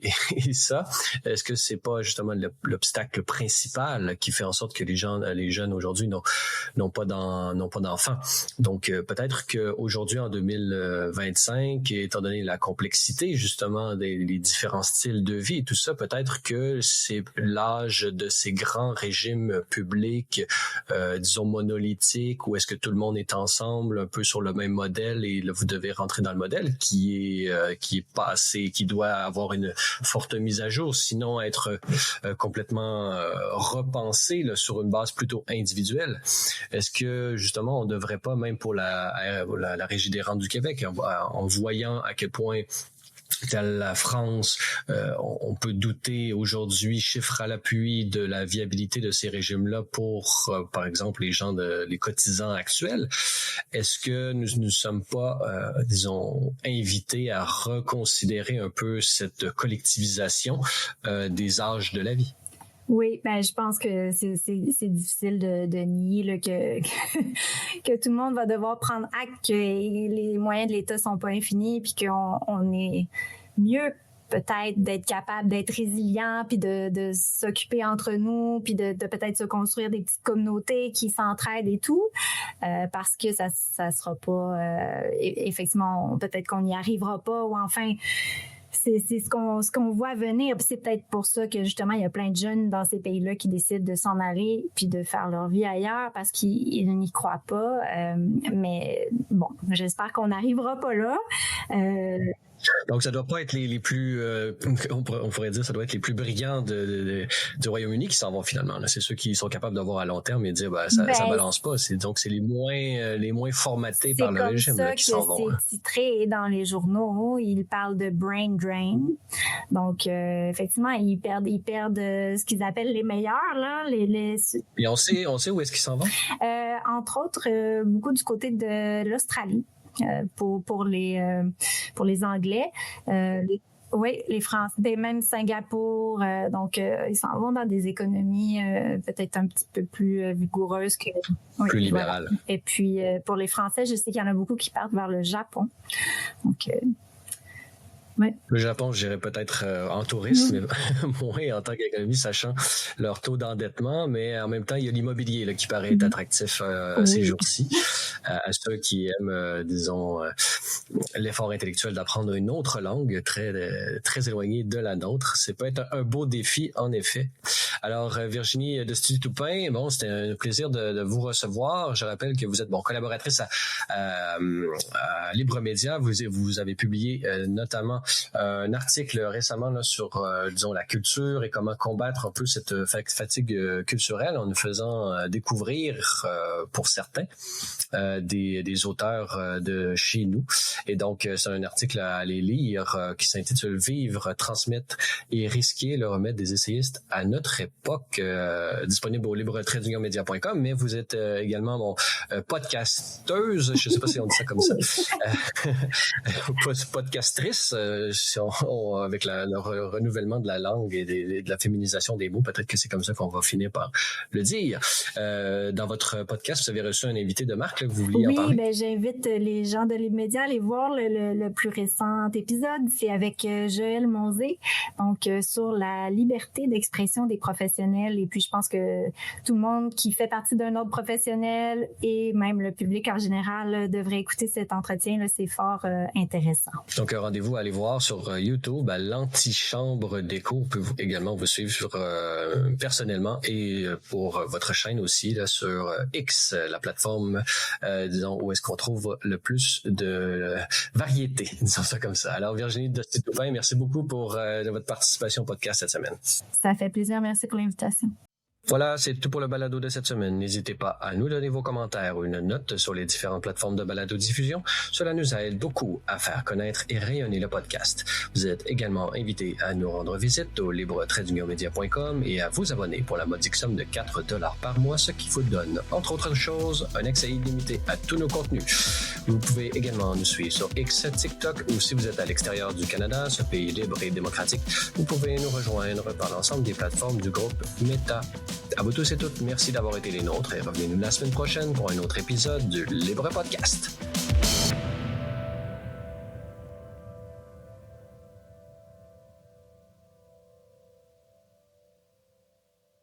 ça. Est-ce que c'est pas justement l'obstacle principal qui fait en sorte que les jeunes aujourd'hui n'ont pas d'enfants? Donc peut-être que aujourd'hui en 2025, étant donné la complexité justement des différents styles de vie et tout ça, peut-être que c'est l'âge de ces grands régimes publics, disons monolithiques, où est-ce que tout le monde est ensemble un peu sur le même modèle et là, vous devez rentrer dans le modèle qui est pas assez, qui doit avoir une forte mise à jour, sinon être complètement repensé là, sur une base plutôt individuelle. Est-ce que justement on devrait pas, même pour la Régie des rentes du Québec, en voyant à quel point la France, on peut douter aujourd'hui, chiffre à l'appui, de la viabilité de ces régimes-là pour, par exemple, les cotisants actuels. Est-ce que nous ne sommes pas, disons, invités à reconsidérer un peu cette collectivisation des âges de la vie? Oui, je pense que c'est difficile de nier là, que tout le monde va devoir prendre acte que les moyens de l'État sont pas infinis, puis qu'on est mieux peut-être d'être capable d'être résilient, puis de s'occuper entre nous, puis de peut-être se construire des petites communautés qui s'entraident et tout, parce que ça sera pas effectivement, peut-être qu'on n'y arrivera pas, ou enfin c'est ce qu'on voit venir. Puis c'est peut-être pour ça que justement il y a plein de jeunes dans ces pays-là qui décident de s'en aller puis de faire leur vie ailleurs parce qu'ils n'y croient pas. Mais bon, j'espère qu'on n'arrivera pas là. Donc, ça doit pas être les plus, on pourrait dire, ça doit être les plus brillants du Royaume-Uni qui s'en vont finalement. Là. C'est ceux qui sont capables de voir à long terme et de dire, ça balance pas. Donc, c'est les moins formatés par le régime là, qui s'en vont. C'est titré dans les journaux. Ils parlent de brain drain. Donc, effectivement, ils perdent ce qu'ils appellent les meilleurs là. Et on sait où est-ce qu'ils s'en vont. Entre autres, beaucoup du côté de l'Australie. Pour les Anglais, les Français, même Singapour, donc ils s'en vont dans des économies peut-être un petit peu plus vigoureuses plus libérales. Voilà. Et puis pour les Français, je sais qu'il y en a beaucoup qui partent vers le Japon. Donc ouais. Le Japon, je dirais peut-être en tourisme, mais moins en tant qu'économie, sachant leur taux d'endettement, mais en même temps, il y a l'immobilier là, qui paraît être attractif ces jours-ci à ceux qui aiment, disons, l'effort intellectuel d'apprendre une autre langue très très éloignée de la nôtre. C'est peut être un beau défi, en effet. Alors, Virginie de Studio Toupin, bon, c'était un plaisir de vous recevoir. Je rappelle que vous êtes collaboratrice à Libre Média. Vous avez publié notamment un article récemment là, sur, disons, la culture et comment combattre un peu cette fatigue culturelle en nous faisant découvrir, pour certains, des auteurs de chez nous. Et donc, c'est un article à aller lire qui s'intitule « Vivre, transmettre et risquer le remède des essayistes à notre époque », disponible au libre-media.com, mais vous êtes également podcasteuse, je ne sais pas si on dit ça comme ça, podcastrice, avec le renouvellement de la langue et de la féminisation des mots, peut-être que c'est comme ça qu'on va finir par le dire. Dans votre podcast, vous avez reçu un invité de marque, là, que vous vouliez en parler? Oui, j'invite les gens de Libre Média à aller voir le plus récent épisode. C'est avec Joël Monzé, donc sur la liberté d'expression des professionnels. Et puis, je pense que tout le monde qui fait partie d'un ordre professionnel et même le public en général devrait écouter cet entretien. Là, c'est fort intéressant. Donc, rendez-vous à aller voir sur YouTube à l'Antichambre d'écho. Vous pouvez également vous suivre personnellement et pour votre chaîne aussi là, sur X, la plateforme, disons, où est-ce qu'on trouve le plus de variété, disons ça comme ça. Alors, Virginie de Studio Toupin, merci beaucoup pour votre participation au podcast cette semaine. Ça fait plaisir. Merci pour l'invitation. Voilà, c'est tout pour le balado de cette semaine. N'hésitez pas à nous donner vos commentaires ou une note sur les différentes plateformes de balado-diffusion. Cela nous aide beaucoup à faire connaître et rayonner le podcast. Vous êtes également invités à nous rendre visite au libre-media.com et à vous abonner pour la modique somme de 4$ par mois, ce qui vous donne, entre autres choses, un accès illimité à tous nos contenus. Vous pouvez également nous suivre sur X, TikTok ou si vous êtes à l'extérieur du Canada, ce pays libre et démocratique, vous pouvez nous rejoindre par l'ensemble des plateformes du groupe Meta. À vous tous et toutes, merci d'avoir été les nôtres et revenez-nous la semaine prochaine pour un autre épisode du Libre Podcast.